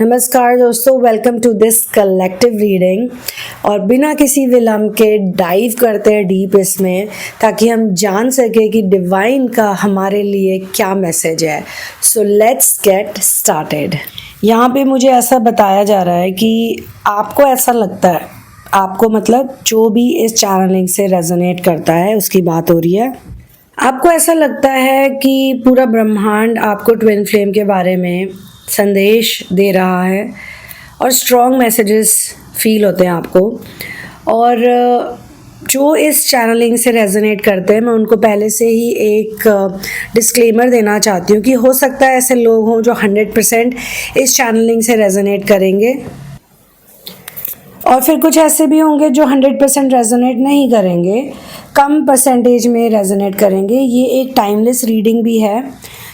नमस्कार दोस्तों, welcome to this collective reading. और बिना किसी विलंब के डाइव करते हैं डीप इसमें, ताकि हम जान सके कि डिवाइन का हमारे लिए क्या मैसेज है। So let's get started. यहाँ पे मुझे ऐसा बताया जा रहा है कि आपको ऐसा लगता है, आपको मतलब जो भी इस चैनलिंग से रेजोनेट करता है उसकी बात हो रही है। आपको ऐसा लगता है कि पूरा ब्रह्मांड आपको ट्विन फ्लेम के बारे में संदेश दे रहा है और स्ट्रॉन्ग मैसेजेस फील होते हैं आपको। और जो इस चैनलिंग से रेजोनेट करते हैं, मैं उनको पहले से ही एक डिस्क्लेमर देना चाहती हूँ कि हो सकता है ऐसे लोग हों जो 100% इस चैनलिंग से रेजोनेट करेंगे, और फिर कुछ ऐसे भी होंगे जो 100% रेजोनेट नहीं करेंगे, कम परसेंटेज में रेजोनेट करेंगे। ये एक टाइमलेस रीडिंग भी है,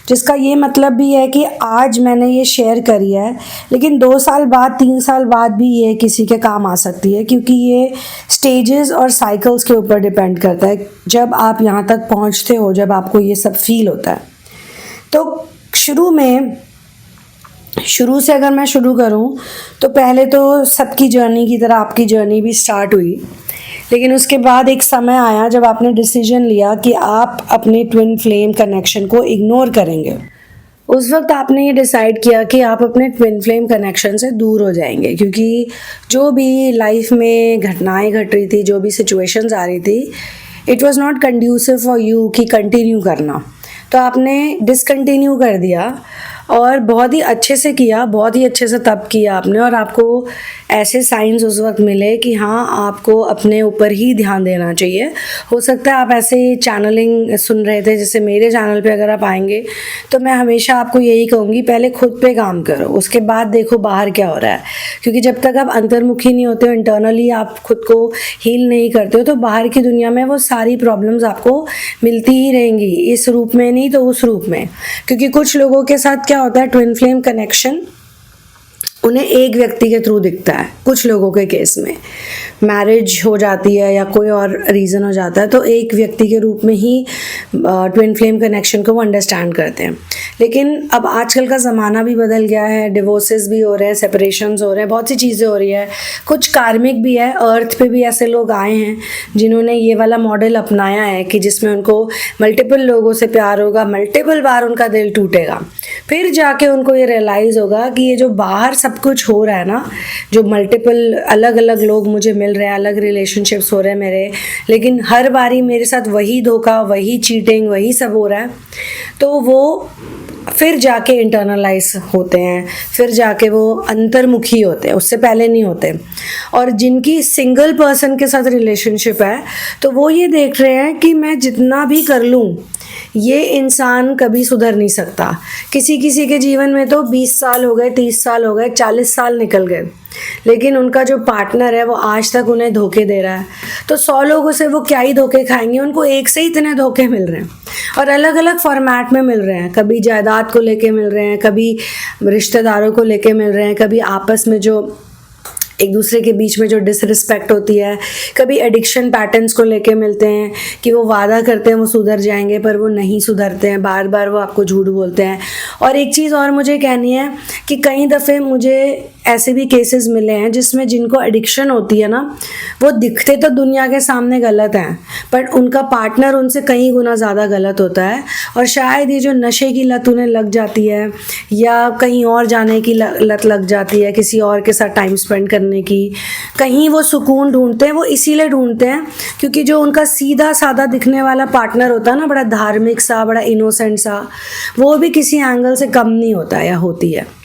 जिसका ये मतलब भी है कि आज मैंने ये शेयर करी है, लेकिन 2 साल बाद 3 साल बाद भी ये किसी के काम आ सकती है, क्योंकि ये स्टेजेस और साइकिल्स के ऊपर डिपेंड करता है। जब आप यहाँ तक पहुँचते हो, जब आपको ये सब फील होता है, तो शुरू से अगर मैं शुरू करूं तो पहले तो सबकी जर्नी की तरह आपकी जर्नी भी स्टार्ट हुई, लेकिन उसके बाद एक समय आया जब आपने डिसीजन लिया कि आप अपने ट्विन फ्लेम कनेक्शन को इग्नोर करेंगे। उस वक्त आपने ये डिसाइड किया कि आप अपने ट्विन फ्लेम कनेक्शन से दूर हो जाएंगे, क्योंकि जो भी लाइफ में घटनाएं घट रही थी, जो भी सिचुएशंस आ रही थी, it was not conducive for you कि कंटिन्यू करना। तो आपने डिसकंटिन्यू कर दिया, और बहुत ही अच्छे से किया, बहुत ही अच्छे से तब किया आपने। और आपको ऐसे साइंस उस वक्त मिले कि हाँ, आपको अपने ऊपर ही ध्यान देना चाहिए। हो सकता है आप ऐसे चैनलिंग सुन रहे थे, जैसे मेरे चैनल पे अगर आप आएंगे तो मैं हमेशा आपको यही कहूँगी, पहले खुद पे काम करो, उसके बाद देखो बाहर क्या हो रहा है। क्योंकि जब तक आप अंतर्मुखी नहीं होते हो, इंटरनली आप खुद को हील नहीं करते हो, तो बाहर की दुनिया में वो सारी प्रॉब्लम्स आपको मिलती ही रहेंगी, इस रूप में नहीं तो उस रूप में। क्योंकि कुछ लोगों के साथ क्या होता है, ट्विन फ्लेम कनेक्शन उन्हें एक व्यक्ति के थ्रू दिखता है। कुछ लोगों के केस में मैरिज हो जाती है या कोई और रीज़न हो जाता है, तो एक व्यक्ति के रूप में ही ट्विन फ्लेम कनेक्शन को वो अंडरस्टैंड करते हैं। लेकिन अब आजकल का ज़माना भी बदल गया है, डिवोर्सेस भी हो रहे हैं, सेपरेशंस हो रहे हैं, बहुत सी चीज़ें हो रही है। कुछ कार्मिक भी है, अर्थ पे भी ऐसे लोग आए हैं जिन्होंने ये वाला मॉडल अपनाया है कि जिसमें उनको मल्टीपल लोगों से प्यार होगा, मल्टीपल बार उनका दिल टूटेगा, फिर जाके उनको ये रियलाइज़ होगा कि ये जो बाहर सब कुछ हो रहा है ना, जो मल्टीपल अलग अलग लोग मुझे मिल रहे हैं, अलग रिलेशनशिप्स हो रहे हैं मेरे, लेकिन हर बारी मेरे साथ वही धोखा, वही चीटिंग, वही सब हो रहा है, तो वो फिर जाके इंटरनलाइज होते हैं, फिर जाके वो अंतर्मुखी होते हैं, उससे पहले नहीं होते। और जिनकी सिंगल पर्सन के साथ रिलेशनशिप है, तो वो ये देख रहे हैं कि मैं जितना भी कर लूँ, ये इंसान कभी सुधर नहीं सकता। किसी किसी के जीवन में तो 20 साल हो गए, 30 साल हो गए, 40 साल निकल गए, लेकिन उनका जो पार्टनर है वो आज तक उन्हें धोखे दे रहा है। तो 100 लोगों से वो क्या ही धोखे खाएंगे, उनको एक से ही इतने धोखे मिल रहे हैं, और अलग अलग फॉर्मेट में मिल रहे हैं। कभी जायदाद को लेके मिल रहे हैं, कभी रिश्तेदारों को लेके मिल रहे हैं, कभी आपस में जो एक दूसरे के बीच में जो डिसरिस्पेक्ट होती है, कभी एडिक्शन पैटर्न्स को लेके मिलते हैं कि वो वादा करते हैं वो सुधर जाएंगे, पर वो नहीं सुधरते हैं, बार बार वो आपको झूठ बोलते हैं। और एक चीज़ और मुझे कहनी है कि कई दफ़े मुझे ऐसे भी केसेस मिले हैं जिसमें जिनको एडिक्शन होती है ना, वो दिखते तो दुनिया के सामने गलत हैं, पर उनका पार्टनर उनसे कई गुना ज़्यादा गलत होता है। और शायद ये जो नशे की लत उन्हें लग जाती है, या कहीं और जाने की लत लग जाती है, किसी और के साथ टाइम स्पेंड करने की, कहीं वो सुकून ढूंढते हैं, वो इसीलिए ढूंढते हैं क्योंकि जो उनका सीधा साधा दिखने वाला पार्टनर होता है ना, बड़ा धार्मिक सा, बड़ा इनोसेंट सा, वो भी किसी एंगल से कम नहीं होता या होती है।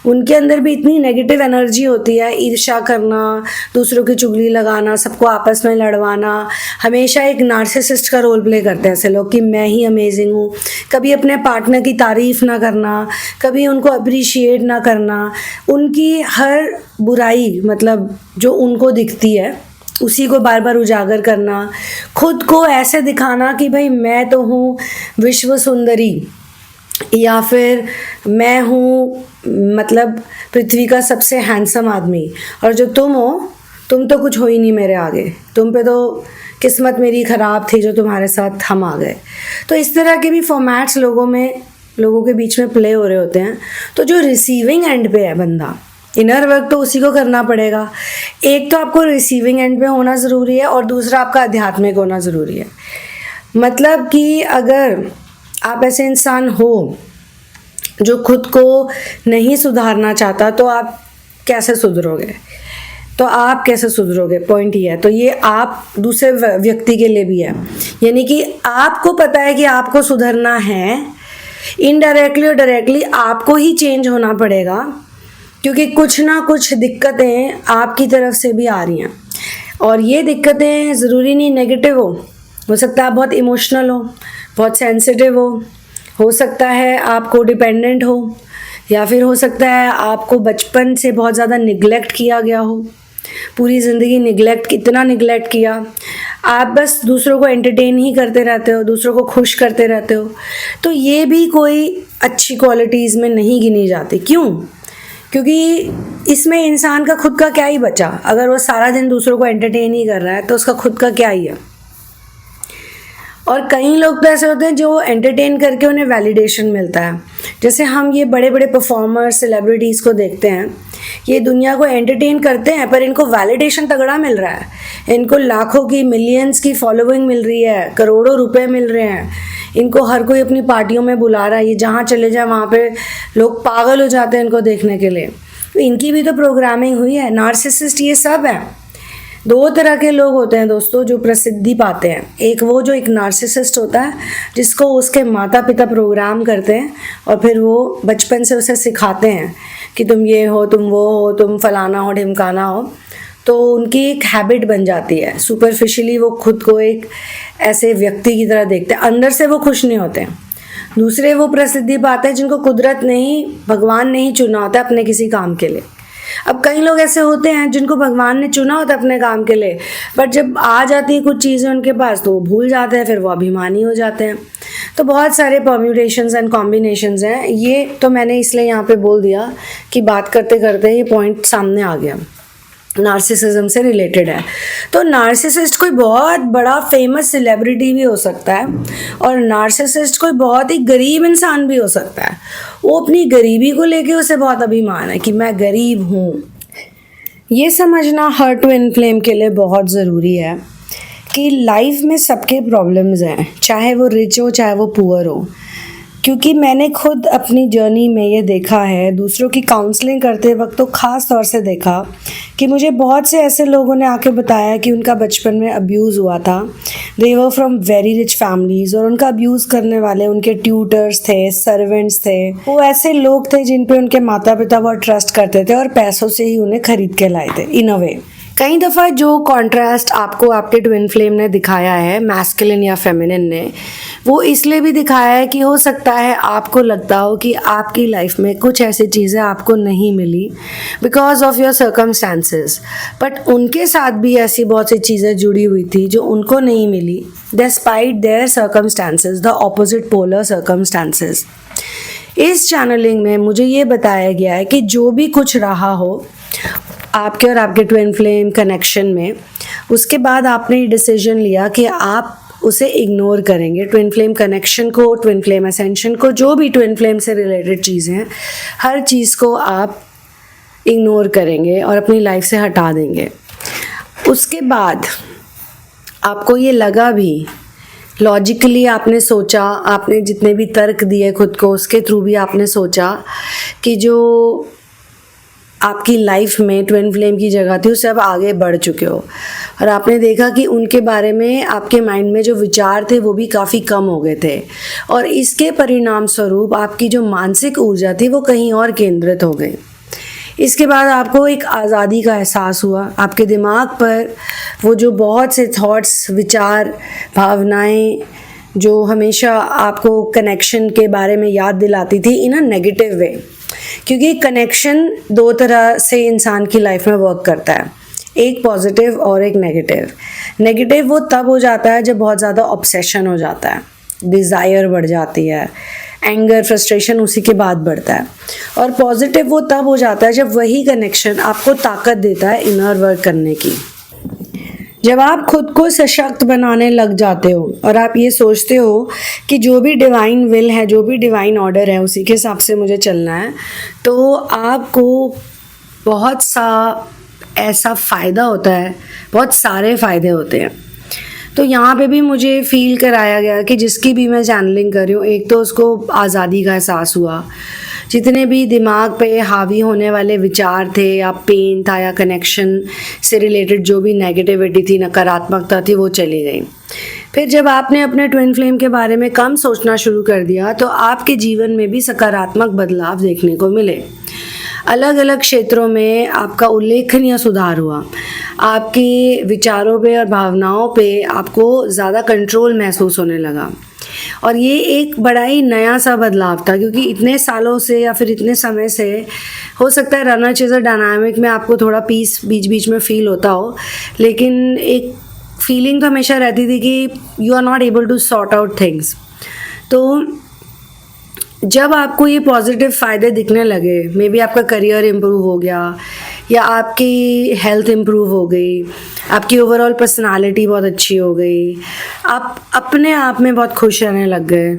उनके अंदर भी इतनी नेगेटिव एनर्जी होती है, ईर्ष्या करना, दूसरों की चुगली लगाना, सबको आपस में लड़वाना, हमेशा एक नार्सिसिस्ट का रोल प्ले करते हैं ऐसे लोग कि मैं ही अमेजिंग हूँ। कभी अपने पार्टनर की तारीफ ना करना, कभी उनको अप्रिशिएट ना करना, उनकी हर बुराई मतलब जो उनको दिखती है उसी को बार बार उजागर करना, खुद को ऐसे दिखाना कि भाई मैं तो हूँ विश्व सुंदरी, या फिर मैं हूँ मतलब पृथ्वी का सबसे हैंडसम आदमी, और जो तुम हो, तुम तो कुछ हो ही नहीं मेरे आगे, तुम पे तो किस्मत मेरी ख़राब थी जो तुम्हारे साथ हम आ गए। तो इस तरह के भी फॉर्मेट्स लोगों के बीच में प्ले हो रहे होते हैं। तो जो रिसीविंग एंड पे है बंदा, इनर वर्क तो उसी को करना पड़ेगा। एक तो आपको रिसीविंग एंड पे होना ज़रूरी है और दूसरा आपका आध्यात्मिक होना ज़रूरी है। मतलब कि अगर आप ऐसे इंसान हो जो खुद को नहीं सुधारना चाहता, तो आप कैसे सुधरोगे? पॉइंट ये है। तो ये आप दूसरे व्यक्ति के लिए भी है, यानी कि आपको पता है कि आपको सुधरना है, इनडायरेक्टली और डायरेक्टली आपको ही चेंज होना पड़ेगा, क्योंकि कुछ ना कुछ दिक्कतें आपकी तरफ से भी आ रही हैं। और ये दिक्कतें ज़रूरी नहीं नेगेटिव हो सकता है आप बहुत इमोशनल हो, बहुत सेंसिटिव हो सकता है आप को डिपेंडेंट हो, या फिर हो सकता है आपको बचपन से बहुत ज़्यादा निगलेक्ट किया गया हो, पूरी ज़िंदगी इतना निगलेक्ट किया, आप बस दूसरों को एंटरटेन ही करते रहते हो, दूसरों को खुश करते रहते हो। तो ये भी कोई अच्छी क्वालिटीज़ में नहीं गिनी जाती। क्यों? क्योंकि इसमें इंसान का खुद का क्या ही बचा। अगर वो सारा दिन दूसरों को एंटरटेन ही कर रहा है तो उसका खुद का क्या ही है। और कई लोग तो ऐसे होते हैं जो एंटरटेन करके उन्हें वैलिडेशन मिलता है। जैसे हम ये बड़े बड़े परफॉर्मर सेलिब्रिटीज़ को देखते हैं, ये दुनिया को एंटरटेन करते हैं पर इनको वैलिडेशन तगड़ा मिल रहा है। इनको लाखों की, मिलियंस की फॉलोइंग मिल रही है, करोड़ों रुपए मिल रहे हैं, इनको हर कोई अपनी पार्टियों में बुला रहा है, ये जहाँ चले जाए वहाँ पे लोग पागल हो जाते हैं इनको देखने के लिए। तो इनकी भी तो प्रोग्रामिंग हुई है। नार्सिसिस्ट ये सब है। दो तरह के लोग होते हैं दोस्तों जो प्रसिद्धि पाते हैं। एक वो जो एक नार्सिसिस्ट होता है जिसको उसके माता पिता प्रोग्राम करते हैं और फिर वो बचपन से उसे सिखाते हैं कि तुम ये हो, तुम वो हो, तुम फलाना हो, ढिमकाना हो। तो उनकी एक हैबिट बन जाती है। सुपरफिशियली वो खुद को एक ऐसे व्यक्ति की तरह देखते हैं, अंदर से वो खुश नहीं होते हैं। दूसरे वो प्रसिद्धि पाते हैं जिनको कुदरत ने ही, भगवान ने ही चुना होता है अपने किसी काम के लिए। अब कई लोग ऐसे होते हैं जिनको भगवान ने चुना होता है अपने काम के लिए, बट जब आ जाती है कुछ चीज़ें उनके पास तो वो भूल जाते हैं, फिर वो अभिमानी हो जाते हैं। तो बहुत सारे परम्यूटेशंस एंड कॉम्बिनेशंस हैं। ये तो मैंने इसलिए यहाँ पे बोल दिया कि बात करते करते ये पॉइंट सामने आ गया, नार्सिसिज्म से रिलेटेड है। तो नार्सिसिस्ट कोई बहुत बड़ा फेमस सेलिब्रिटी भी हो सकता है और नार्सिसिस्ट कोई बहुत ही गरीब इंसान भी हो सकता है। वो अपनी गरीबी को लेके उसे बहुत अभिमान है कि मैं गरीब हूँ। ये समझना हर ट्विन फ्लेम के लिए बहुत ज़रूरी है कि लाइफ में सबके प्रॉब्लम्स हैं, चाहे वो रिच हो चाहे वो पुअर हो। क्योंकि मैंने खुद अपनी जर्नी में ये देखा है, दूसरों की काउंसलिंग करते वक्त तो ख़ास तौर से देखा कि मुझे बहुत से ऐसे लोगों ने आके बताया कि उनका बचपन में अब्यूज़ हुआ था। They were from very rich families और उनका अब्यूज़ करने वाले उनके ट्यूटर्स थे, सर्वेंट्स थे। वो ऐसे लोग थे जिन पे उनके माता पिता बहुत ट्रस्ट करते थे और पैसों से ही उन्हें खरीद के लाए थे इन अ वे। कई दफ़ा जो कॉन्ट्रास्ट आपको आपके ट्विन फ्लेम ने दिखाया है, मैस्कुलिन या फेमिनिन ने, वो इसलिए भी दिखाया है कि हो सकता है आपको लगता हो कि आपकी लाइफ में कुछ ऐसी चीज़ें आपको नहीं मिली because of your circumstances, but उनके साथ भी ऐसी बहुत सी चीज़ें जुड़ी हुई थी जो उनको नहीं मिली despite their circumstances, the opposite polar circumstances. इस चैनलिंग में मुझे ये बताया गया है कि जो भी कुछ रहा हो आपके और आपके ट्विन फ्लेम कनेक्शन में, उसके बाद आपने ये डिसीजन लिया कि आप उसे इग्नोर करेंगे। ट्विन फ्लेम कनेक्शन को, ट्विन फ्लेम असेंशन को, जो भी ट्विन फ्लेम से रिलेटेड चीज़ें हैं, हर चीज़ को आप इग्नोर करेंगे और अपनी लाइफ से हटा देंगे। उसके बाद आपको ये लगा भी, लॉजिकली आपने सोचा, आपने जितने भी तर्क दिए खुद को उसके थ्रू भी आपने सोचा कि जो आपकी लाइफ में ट्विन फ्लेम की जगह थी उससे अब आगे बढ़ चुके हो और आपने देखा कि उनके बारे में आपके माइंड में जो विचार थे वो भी काफ़ी कम हो गए थे और इसके परिणाम स्वरूप आपकी जो मानसिक ऊर्जा थी वो कहीं और केंद्रित हो गई। इसके बाद आपको एक आज़ादी का एहसास हुआ। आपके दिमाग पर वो जो बहुत से थॉट्स, विचार, भावनाएं जो हमेशा आपको कनेक्शन के बारे में याद दिलाती थी इन अ नेगेटिव वे, क्योंकि कनेक्शन दो तरह से इंसान की लाइफ में वर्क करता है, एक पॉजिटिव और एक नेगेटिव। नेगेटिव वो तब हो जाता है जब बहुत ज़्यादा ऑब्सेशन हो जाता है, डिज़ायर बढ़ जाती है, एंगर, फ्रस्ट्रेशन उसी के बाद बढ़ता है। और पॉजिटिव वो तब हो जाता है जब वही कनेक्शन आपको ताकत देता है इनर वर्क करने की। जब आप खुद को सशक्त बनाने लग जाते हो और आप ये सोचते हो कि जो भी डिवाइन विल है, जो भी डिवाइन ऑर्डर है, उसी के हिसाब से मुझे चलना है, तो आपको बहुत सा ऐसा फ़ायदा होता है, बहुत सारे फ़ायदे होते हैं। तो यहाँ पे भी मुझे फ़ील कराया गया कि जिसकी भी मैं चैनलिंग कर रही हूँ, एक तो उसको आज़ादी का एहसास हुआ, जितने भी दिमाग पे हावी होने वाले विचार थे या पेन था या कनेक्शन से रिलेटेड जो भी नेगेटिविटी थी, नकारात्मकता थी, वो चली गई। फिर जब आपने अपने ट्विन फ्लेम के बारे में कम सोचना शुरू कर दिया तो आपके जीवन में भी सकारात्मक बदलाव देखने को मिले। अलग अलग क्षेत्रों में आपका उल्लेखनीय सुधार हुआ। आपके विचारों पे और भावनाओं पे आपको ज़्यादा कंट्रोल महसूस होने लगा। और ये एक बड़ा ही नया सा बदलाव था, क्योंकि इतने सालों से या फिर इतने समय से हो सकता है रनर चेजर डायनामिक में आपको थोड़ा पीस बीच बीच में फील होता हो, लेकिन एक फीलिंग तो हमेशा रहती थी कि you are not able to sort out things. तो जब आपको ये पॉजिटिव फ़ायदे दिखने लगे, मे बी आपका करियर इम्प्रूव हो गया या आपकी हेल्थ इम्प्रूव हो गई, आपकी ओवरऑल पर्सनालिटी बहुत अच्छी हो गई, आप अपने आप में बहुत खुश रहने लग गए।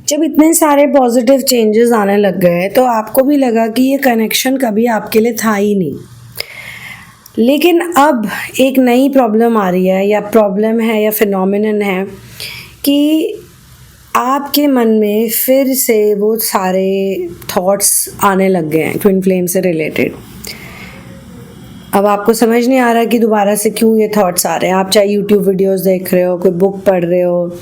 जब इतने सारे पॉजिटिव चेंजेस आने लग गए तो आपको भी लगा कि ये कनेक्शन कभी आपके लिए था ही नहीं। लेकिन अब एक नई प्रॉब्लम आ रही है, या प्रॉब्लम है या फिनोमिनन है कि आपके मन में फिर से वो सारे थॉट्स आने लग गए हैं ट्विन फ्लेम से रिलेटेड। अब आपको समझ नहीं आ रहा कि दोबारा से क्यों ये थॉट्स आ रहे हैं। आप चाहे यूट्यूब वीडियोस देख रहे हो, कोई बुक पढ़ रहे हो,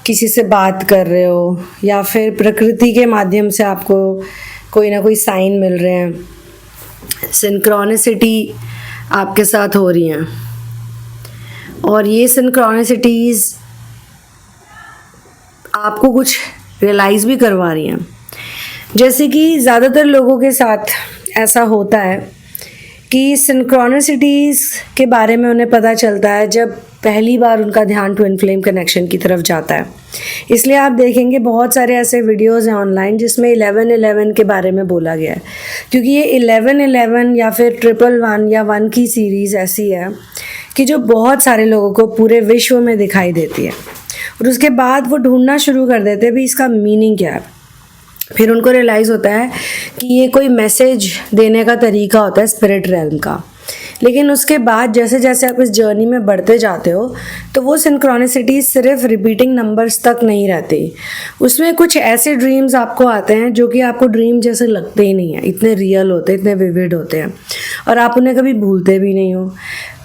किसी से बात कर रहे हो, या फिर प्रकृति के माध्यम से आपको कोई ना कोई साइन मिल रहे हैं, सिंक्रोनिसिटी आपके साथ हो रही हैं, और ये सिंक्रोनिसिटीज़ आपको कुछ रियलाइज़ भी करवा रही हैं। जैसे कि ज़्यादातर लोगों के साथ ऐसा होता है कि सिंक्रोनिसिटीज़ के बारे में उन्हें पता चलता है जब पहली बार उनका ध्यान ट्विन फ्लेम कनेक्शन की तरफ जाता है। इसलिए आप देखेंगे बहुत सारे ऐसे वीडियोस हैं ऑनलाइन जिसमें 11-11 के बारे में बोला गया है, क्योंकि ये 11-11 या फिर 111 या 1 की सीरीज़ ऐसी है कि जो बहुत सारे लोगों को पूरे विश्व में दिखाई देती है, और उसके बाद वो ढूंढना शुरू कर देते हैं भी इसका मीनिंग क्या है। फिर उनको रियलाइज़ होता है कि ये कोई मैसेज देने का तरीका होता है स्पिरिट रेल्म का। लेकिन उसके बाद जैसे जैसे आप इस जर्नी में बढ़ते जाते हो तो वो सिंक्रोनिसिटी सिर्फ रिपीटिंग नंबर्स तक नहीं रहती, उसमें कुछ ऐसे ड्रीम्स आपको आते हैं जो कि आपको ड्रीम जैसे लगते ही नहीं हैं, इतने रियल होते हैं, इतने विविड होते हैं, और आप उन्हें कभी भूलते भी नहीं हो।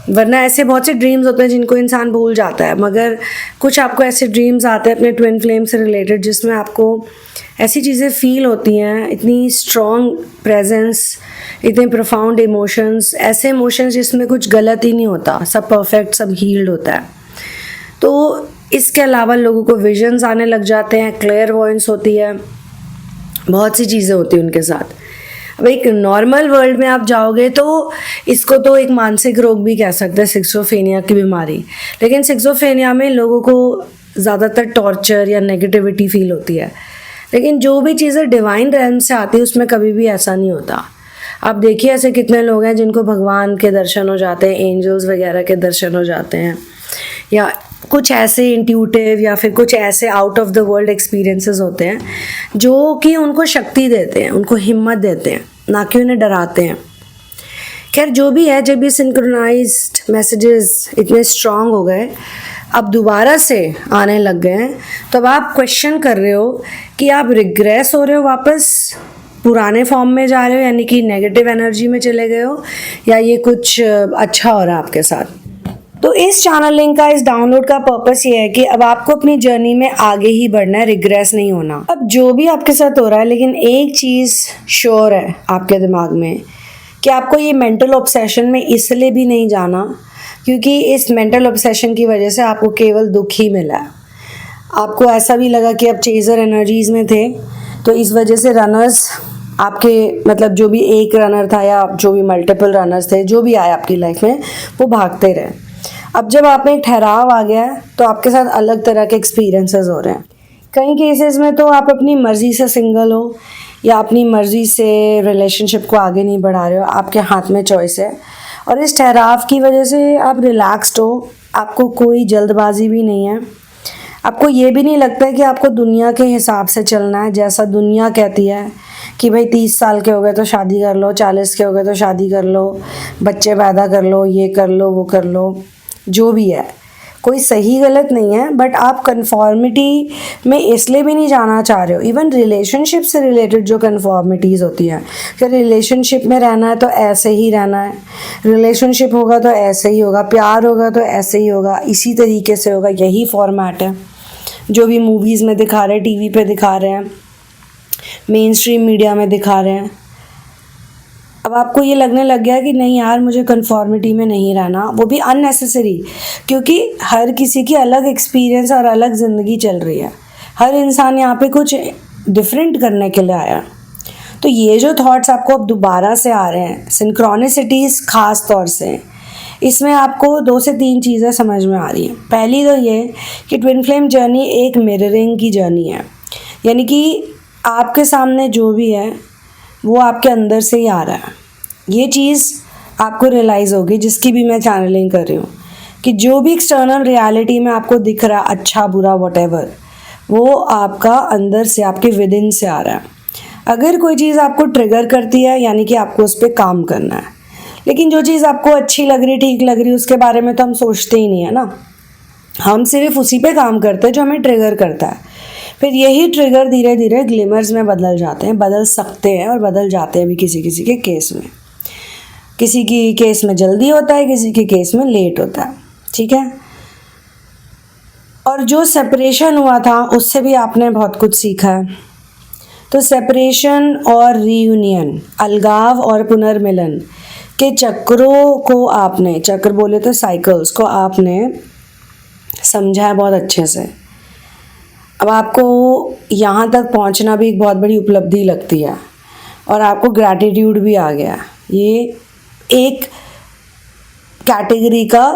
वरना ऐसे बहुत से ड्रीम्स होते हैं जिनको इंसान भूल जाता है, मगर कुछ आपको ऐसे ड्रीम्स आते हैं अपने ट्विन फ्लेम से रिलेटेड जिसमें आपको ऐसी चीज़ें फील होती हैं, इतनी स्ट्रॉन्ग प्रेजेंस, इतने प्रोफाउंड इमोशंस, ऐसे इमोशंस जिसमें कुछ गलत ही नहीं होता, सब परफेक्ट, सब हील्ड होता है। तो इसके अलावा लोगों को विजन्स आने लग जाते हैं, क्लियर वॉइस होती है, बहुत सी चीज़ें होती हैं उनके साथ। अब एक नॉर्मल वर्ल्ड में आप जाओगे तो इसको तो एक मानसिक रोग भी कह सकते हैं, सिक्सोफेनिया की बीमारी। लेकिन सिक्सोफेनिया में लोगों को ज़्यादातर टॉर्चर या नेगेटिविटी फील होती है। लेकिन जो भी चीज़ें डिवाइन रेल्म से आती है उसमें कभी भी ऐसा नहीं होता। आप देखिए ऐसे कितने लोग हैं जिनको भगवान के दर्शन हो जाते हैं, एंजल्स वगैरह के दर्शन हो जाते हैं, या कुछ ऐसे इंट्यूटिव या फिर कुछ ऐसे out of the world experiences होते हैं जो कि उनको शक्ति देते हैं, उनको हिम्मत देते हैं, ना कि उन्हें डराते हैं। खैर जो भी है, जब ये सिंक्रोनाइज्ड मैसेजेस इतने स्ट्रांग हो गए, अब दोबारा से आने लग गए हैं, तो अब आप क्वेश्चन कर रहे हो कि आप रिग्रेस हो रहे हो, वापस पुराने फॉर्म में जा रहे हो, यानी कि नेगेटिव एनर्जी में चले गए हो, या ये कुछ अच्छा हो रहा है आपके साथ। तो इस चैनलिंग का, इस डाउनलोड का पर्पस ये है कि अब आपको अपनी जर्नी में आगे ही बढ़ना है, रिग्रेस नहीं होना। अब जो भी आपके साथ हो रहा है, लेकिन एक चीज़ श्योर है आपके दिमाग में कि आपको ये मेंटल ऑब्सेशन में इसलिए भी नहीं जाना क्योंकि इस मेंटल ऑब्सेशन की वजह से आपको केवल दुख ही मिला है। आपको ऐसा भी लगा कि आप चेजर एनर्जीज में थे, तो इस वजह से रनर्स आपके, मतलब जो भी एक रनर था या जो भी मल्टीपल रनर्स थे, जो भी आए आपकी लाइफ में, वो भागते रहे। अब जब आप में एक ठहराव आ गया है तो आपके साथ अलग तरह के एक्सपीरियंसेस हो रहे हैं। कई केसेस में तो आप अपनी मर्ज़ी से सिंगल हो या अपनी मर्ज़ी से रिलेशनशिप को आगे नहीं बढ़ा रहे हो, आपके हाथ में चॉइस है, और इस ठहराव की वजह से आप रिलैक्स्ड हो, आपको कोई जल्दबाजी भी नहीं है, आपको ये भी नहीं लगता है कि आपको दुनिया के हिसाब से चलना है, जैसा दुनिया कहती है कि भाई 30 साल के हो गए तो शादी कर लो, 40 के हो गए तो शादी कर लो, बच्चे पैदा कर लो, ये कर लो, वो कर लो, जो भी है कोई सही गलत नहीं है, बट आप कंफॉर्मिटी में इसलिए भी नहीं जाना चाह रहे हो। इवन रिलेशनशिप से रिलेटेड जो कंफॉर्मिटीज़ होती हैं कि रिलेशनशिप में रहना है तो ऐसे ही रहना है, रिलेशनशिप होगा तो ऐसे ही होगा, प्यार होगा तो ऐसे ही होगा, इसी तरीके से होगा, यही फॉर्मेट है जो भी मूवीज़ में दिखा रहे हैं, टीवी पे दिखा रहे हैं, मेन स्ट्रीम मीडिया में दिखा रहे हैं। अब आपको ये लगने लग गया कि नहीं यार मुझे कंफॉर्मिटी में नहीं रहना, वो भी अननेसेसरी, क्योंकि हर किसी की अलग एक्सपीरियंस और अलग ज़िंदगी चल रही है। हर इंसान यहाँ पे कुछ डिफरेंट करने के लिए आया। तो ये जो थॉट्स आपको अब दोबारा से आ रहे हैं, सिंक्रोनिसिटीज़ ख़ास तौर से, इसमें आपको 2 से 3 चीज़ें समझ में आ रही हैं। पहली तो ये कि ट्विन फ्लेम जर्नी एक मिररिंग की जर्नी है, यानी कि आपके सामने जो भी है वो आपके अंदर से ही आ रहा है। ये चीज़ आपको रियलाइज़ होगी, जिसकी भी मैं चैनलिंग कर रही हूँ, कि जो भी एक्सटर्नल रियलिटी में आपको दिख रहा है, अच्छा बुरा व्हाटएवर, वो आपका अंदर से, आपके विद इन से आ रहा है। अगर कोई चीज़ आपको ट्रिगर करती है, यानी कि आपको उस पर काम करना है। लेकिन जो चीज़ आपको अच्छी लग रही, ठीक लग रही, उसके बारे में तो हम सोचते ही नहीं है ना। हम सिर्फ उसी पे काम करते हैं जो हमें ट्रिगर करता है। फिर यही ट्रिगर धीरे धीरे ग्लिमर्स में बदल जाते हैं, बदल सकते हैं और बदल जाते हैं भी किसी किसी के केस में। किसी की केस में जल्दी होता है, किसी के केस में लेट होता है, ठीक है। और जो सेपरेशन हुआ था उससे भी आपने बहुत कुछ सीखा है। तो सेपरेशन और रीयूनियन, अलगाव और पुनर्मिलन के चक्रों को आपने, चक्र बोले तो साइकिल्स को आपने समझा है बहुत अच्छे से। अब आपको यहाँ तक पहुँचना भी एक बहुत बड़ी उपलब्धि लगती है और आपको ग्रैटिट्यूड भी आ गया। ये एक कैटेगरी का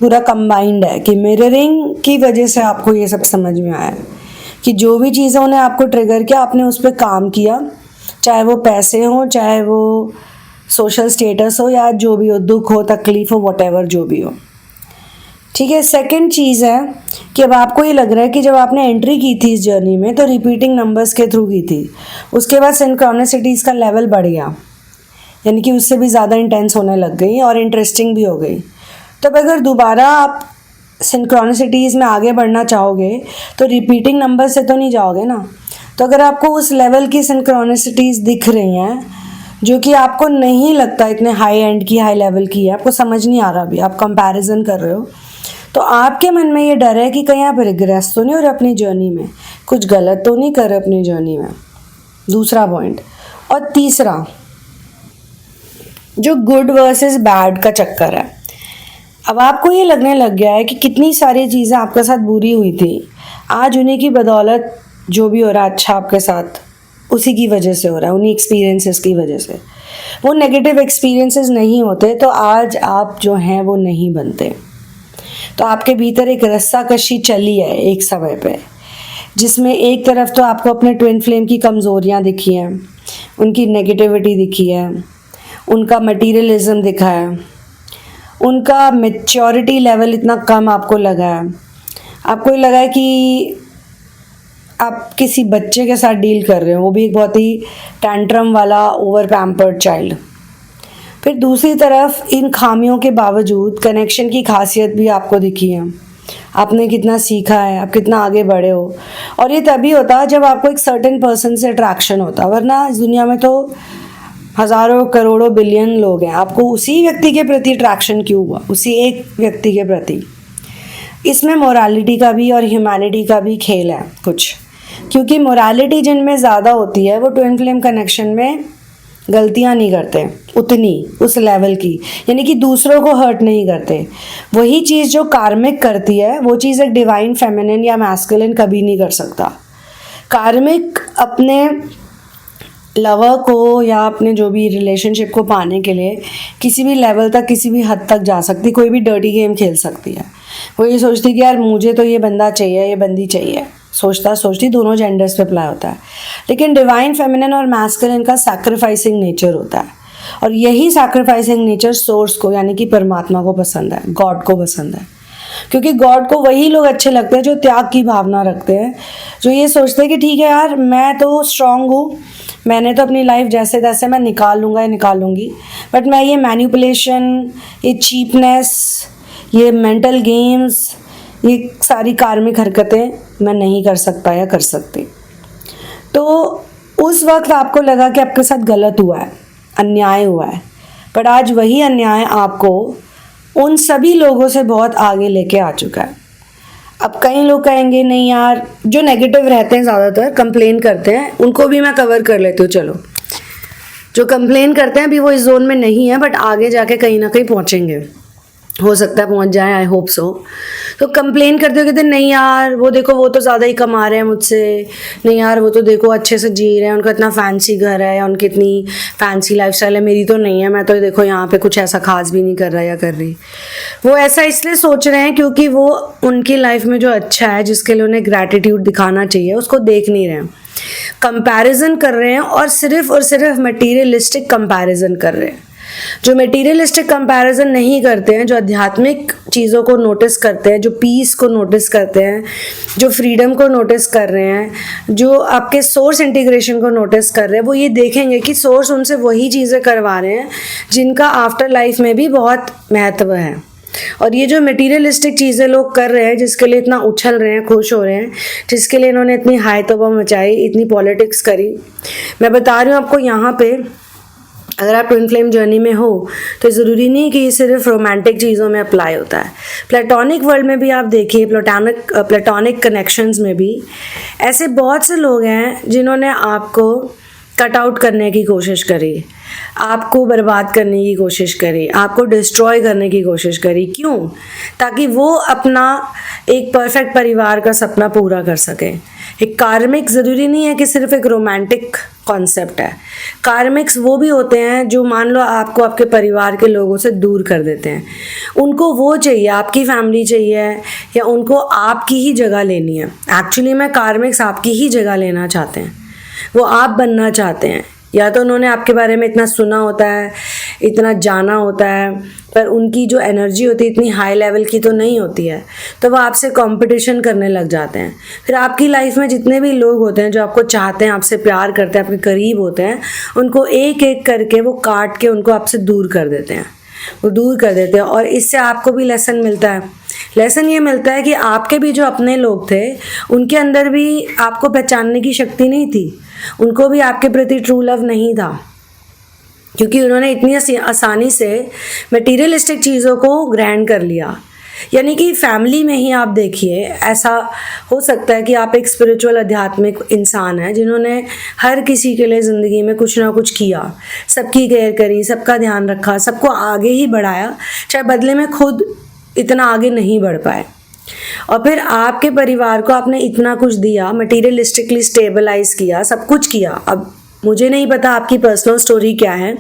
पूरा कंबाइंड है कि मिररिंग की वजह से आपको ये सब समझ में आया कि जो भी चीज़ों ने आपको ट्रिगर किया, आपने उस पर काम किया, चाहे वो पैसे हो, चाहे वो सोशल स्टेटस हो, या जो भी हो, दुख हो, तकलीफ़ हो, व्हाटएवर जो भी हो, ठीक है। सेकंड चीज़ है कि अब आपको ये लग रहा है कि जब आपने एंट्री की थी इस जर्नी में तो रिपीटिंग नंबर्स के थ्रू की थी, उसके बाद सिंक्रोनिसिटीज़ का लेवल बढ़ गया, यानी कि उससे भी ज़्यादा इंटेंस होने लग गई और इंटरेस्टिंग भी हो गई। तब अगर दोबारा आप सिंक्रोनिसिटीज़ में आगे बढ़ना चाहोगे तो रिपीटिंग नंबर से तो नहीं जाओगे ना। तो अगर आपको उस लेवल की सिंक्रोनिसिटीज़ दिख रही हैं जो कि आपको नहीं लगता इतने हाई एंड की, हाई लेवल की है, आपको समझ नहीं आ रहा, अभी आप कंपैरिजन कर रहे हो, तो आपके मन में ये डर है कि कहीं आप रिग्रेस तो नहीं हो रहे अपनी जर्नी में, कुछ गलत तो नहीं कर रहे अपनी जर्नी में। दूसरा पॉइंट। और तीसरा, जो गुड वर्सेस बैड का चक्कर है। अब आपको ये लगने लग गया है कि कितनी सारी चीज़ें आपके साथ बुरी हुई थी, आज उन्हीं की बदौलत जो भी हो रहा है अच्छा आपके साथ, उसी की वजह से हो रहा है, उन्हीं एक्सपीरियंसेस की वजह से। वो नेगेटिव एक्सपीरियंसेस नहीं होते तो आज आप जो हैं वो नहीं बनते। तो आपके भीतर एक रस्साकशी चली है एक समय पे, जिसमें एक तरफ तो आपको अपने ट्विन फ्लेम की कमज़ोरियाँ दिखी हैं, उनकी नेगेटिविटी दिखी है, उनका मटीरियलिज्म दिखा है, उनका मैच्योरिटी लेवल इतना कम आपको लगा है, आपको लगा है कि आप किसी बच्चे के साथ डील कर रहे हो, वो भी एक बहुत ही टैंट्रम वाला ओवर पैम्पर्ड चाइल्ड। फिर दूसरी तरफ इन खामियों के बावजूद कनेक्शन की खासियत भी आपको दिखी है, आपने कितना सीखा है, आप कितना आगे बढ़े हो। और ये तभी होता है जब आपको एक सर्टेन पर्सन से अट्रैक्शन होता है, वरना इस दुनिया में तो हज़ारों करोड़ों बिलियन लोग हैं, आपको उसी व्यक्ति के प्रति अट्रैक्शन क्यों हुआ, उसी एक व्यक्ति के प्रति। इसमें मोरालिटी का भी और ह्यूमैनिटी का भी खेल है कुछ, क्योंकि मोरालिटी जिनमें ज़्यादा होती है वो ट्विन फ्लेम कनेक्शन में गलतियां नहीं करते उतनी, उस लेवल की, यानी कि दूसरों को हर्ट नहीं करते। वही चीज़ जो कार्मिक करती है वो चीज़ एक डिवाइन फेमिनिन या मैस्कुलिन कभी नहीं कर सकता। कार्मिक अपने लवर को या अपने जो भी रिलेशनशिप को पाने के लिए किसी भी लेवल तक, किसी भी हद तक जा सकती, कोई भी डर्टी गेम खेल सकती है। वो ये सोचती कि यार मुझे तो ये बंदा चाहिए, ये बंदी चाहिए, सोचती दोनों जेंडर्स पे अप्लाई होता है। लेकिन डिवाइन फेमिनिन और मैस्कुलिन का सैक्रिफाइसिंग नेचर होता है, और यही सैक्रिफाइसिंग नेचर सोर्स को, यानी कि परमात्मा को पसंद है, गॉड को पसंद है। क्योंकि गॉड को वही लोग अच्छे लगते हैं जो त्याग की भावना रखते हैं, जो ये सोचते हैं कि ठीक है यार मैं तो स्ट्रांग हूँ, मैंने तो अपनी लाइफ जैसे तैसे मैं निकाल लूँगा या निकाल लूँगी, बट मैं ये मैनिपुलेशन, ये चीपनेस, ये मेंटल गेम्स, ये सारी कार्मिक हरकतें मैं नहीं कर सकता या कर सकती। तो उस वक्त आपको लगा कि आपके साथ गलत हुआ है, अन्याय हुआ है, पर आज वही अन्याय आपको उन सभी लोगों से बहुत आगे लेके आ चुका है। अब कई लोग कहेंगे नहीं यार, जो नेगेटिव रहते हैं ज़्यादातर कंप्लेन करते हैं, उनको भी मैं कवर कर लेती हूँ। चलो, जो कंप्लेन करते हैं अभी वो इस जोन में नहीं है, बट आगे जाके कहीं ना कहीं पहुँचेंगे, हो सकता है पहुंच जाए, आई होप सो। तो कंप्लेन करते हो कहते नहीं यार वो देखो वो तो ज़्यादा ही कमा रहे हैं मुझसे, नहीं यार वो तो देखो अच्छे से जी रहे हैं, उनका इतना फैंसी घर है या उनकी इतनी फैंसी लाइफस्टाइल है, मेरी तो नहीं है, मैं तो देखो यहाँ पे कुछ ऐसा खास भी नहीं कर रहा या कर रही। वो ऐसा इसलिए सोच रहे हैं क्योंकि वो उनकी लाइफ में जो अच्छा है, जिसके लिए उन्हें ग्रैटिट्यूड दिखाना चाहिए, उसको देख नहीं रहे हैं, कंपैरिजन कर रहे हैं, और सिर्फ मटीरियलिस्टिक कंपैरिजन कर रहे हैं। जो मटेरियलिस्टिक कंपैरिजन नहीं करते हैं, जो आध्यात्मिक चीज़ों को नोटिस करते हैं, जो पीस को नोटिस करते हैं, जो फ्रीडम को नोटिस कर रहे हैं, जो आपके सोर्स इंटीग्रेशन को नोटिस कर रहे हैं, वो ये देखेंगे कि सोर्स उनसे वही चीज़ें करवा रहे हैं जिनका आफ्टर लाइफ में भी बहुत महत्व है। और ये जो मटेरियलिस्टिक चीज़ें लोग कर रहे हैं, जिसके लिए इतना उछल रहे हैं, खुश हो रहे हैं, जिसके लिए इन्होंने इतनी हाई तौबा मचाई, इतनी पॉलिटिक्स करी, मैं बता रही हूँ आपको यहाँ पे, अगर आप ट्विन फ्लेम जर्नी में हो तो ज़रूरी नहीं कि ये सिर्फ रोमांटिक चीज़ों में अप्लाई होता है। प्लेटोनिक वर्ल्ड में भी आप देखिए, प्लेटोनिक कनेक्शंस में भी ऐसे बहुत से लोग हैं जिन्होंने आपको कट आउट करने की कोशिश करी, आपको बर्बाद करने की कोशिश करी, आपको डिस्ट्रॉय करने की कोशिश करी। क्यों? ताकि वो अपना एक परफेक्ट परिवार का सपना पूरा कर सके। एक कार्मिक ज़रूरी नहीं है कि सिर्फ एक रोमांटिक कॉन्सेप्ट है। कार्मिक्स वो भी होते हैं जो मान लो आपको आपके परिवार के लोगों से दूर कर देते हैं, उनको वो चाहिए, आपकी फैमिली चाहिए, या उनको आपकी ही जगह लेनी है। एक्चुअली में कार्मिक्स आपकी ही जगह लेना चाहते हैं, वो आप बनना चाहते हैं। या तो उन्होंने आपके बारे में इतना सुना होता है, इतना जाना होता है, पर उनकी जो एनर्जी होती है इतनी हाई लेवल की तो नहीं होती है, तो वो आपसे कंपटीशन करने लग जाते हैं। फिर आपकी लाइफ में जितने भी लोग होते हैं जो आपको चाहते हैं, आपसे प्यार करते हैं, आपके करीब होते हैं, उनको एक एक करके वो काट के उनको आपसे दूर कर देते हैं, वो दूर कर देते हैं। और इससे आपको भी लेसन मिलता है। लेसन ये मिलता है कि आपके भी जो अपने लोग थे, उनके अंदर भी आपको पहचानने की शक्ति नहीं थी, उनको भी आपके प्रति ट्रू लव नहीं था, क्योंकि उन्होंने इतनी आसानी से मटेरियलिस्टिक चीज़ों को ग्रहण कर लिया। यानी कि फैमिली में ही आप देखिए, ऐसा हो सकता है कि आप एक स्पिरिचुअल आध्यात्मिक इंसान हैं जिन्होंने हर किसी के लिए ज़िंदगी में कुछ ना कुछ किया, सबकी केयर करी, सबका ध्यान रखा, सबको आगे ही बढ़ाया, चाहे बदले में खुद इतना आगे नहीं बढ़ पाए। और फिर आपके परिवार को आपने इतना कुछ दिया, मटेरियलिस्टिकली स्टेबलाइज किया, सब कुछ किया। अब मुझे नहीं पता आपकी पर्सनल स्टोरी क्या है।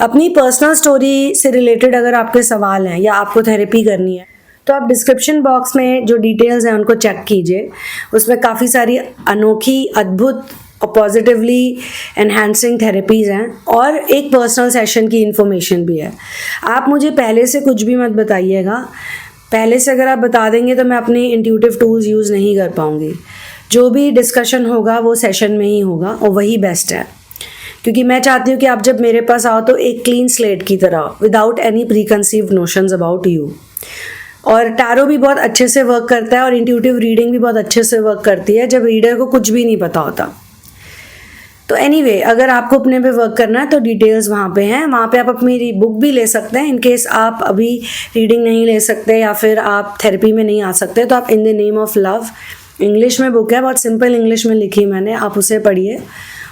अपनी पर्सनल स्टोरी से रिलेटेड अगर आपके सवाल हैं या आपको थेरेपी करनी है, तो आप डिस्क्रिप्शन बॉक्स में जो डिटेल्स हैं उनको चेक कीजिए। उसमें काफ़ी सारी अनोखी, अद्भुत और पॉजिटिवली एनहांसिंग थेरेपीज़ हैं, और एक पर्सनल सेशन की इन्फॉर्मेशन भी है। आप मुझे पहले से कुछ भी मत बताइएगा। पहले से अगर आप बता देंगे तो मैं अपने इंट्यूटिव टूल्स यूज़ नहीं कर पाऊँगी। जो भी डिस्कशन होगा वो सेशन में ही होगा, और वही बेस्ट है, क्योंकि मैं चाहती हूँ कि आप जब मेरे पास आओ तो एक क्लीन स्लेट की तरह, without any preconceived notions about you. और टैरो भी बहुत अच्छे से वर्क करता है, और इंट्यूटिव रीडिंग भी बहुत अच्छे से वर्क करती है जब रीडर को कुछ भी नहीं पता होता। तो एनीवे, अगर आपको अपने पे वर्क करना है तो डिटेल्स वहाँ पे हैं, वहाँ पे आप अपनी बुक भी ले सकते हैं। इन केस आप अभी रीडिंग नहीं ले सकते या फिर आप थेरेपी में नहीं आ सकते, तो आप in the name of love, English में बुक है, बहुत सिंपल इंग्लिश में लिखी मैंने, आप उसे पढ़िए,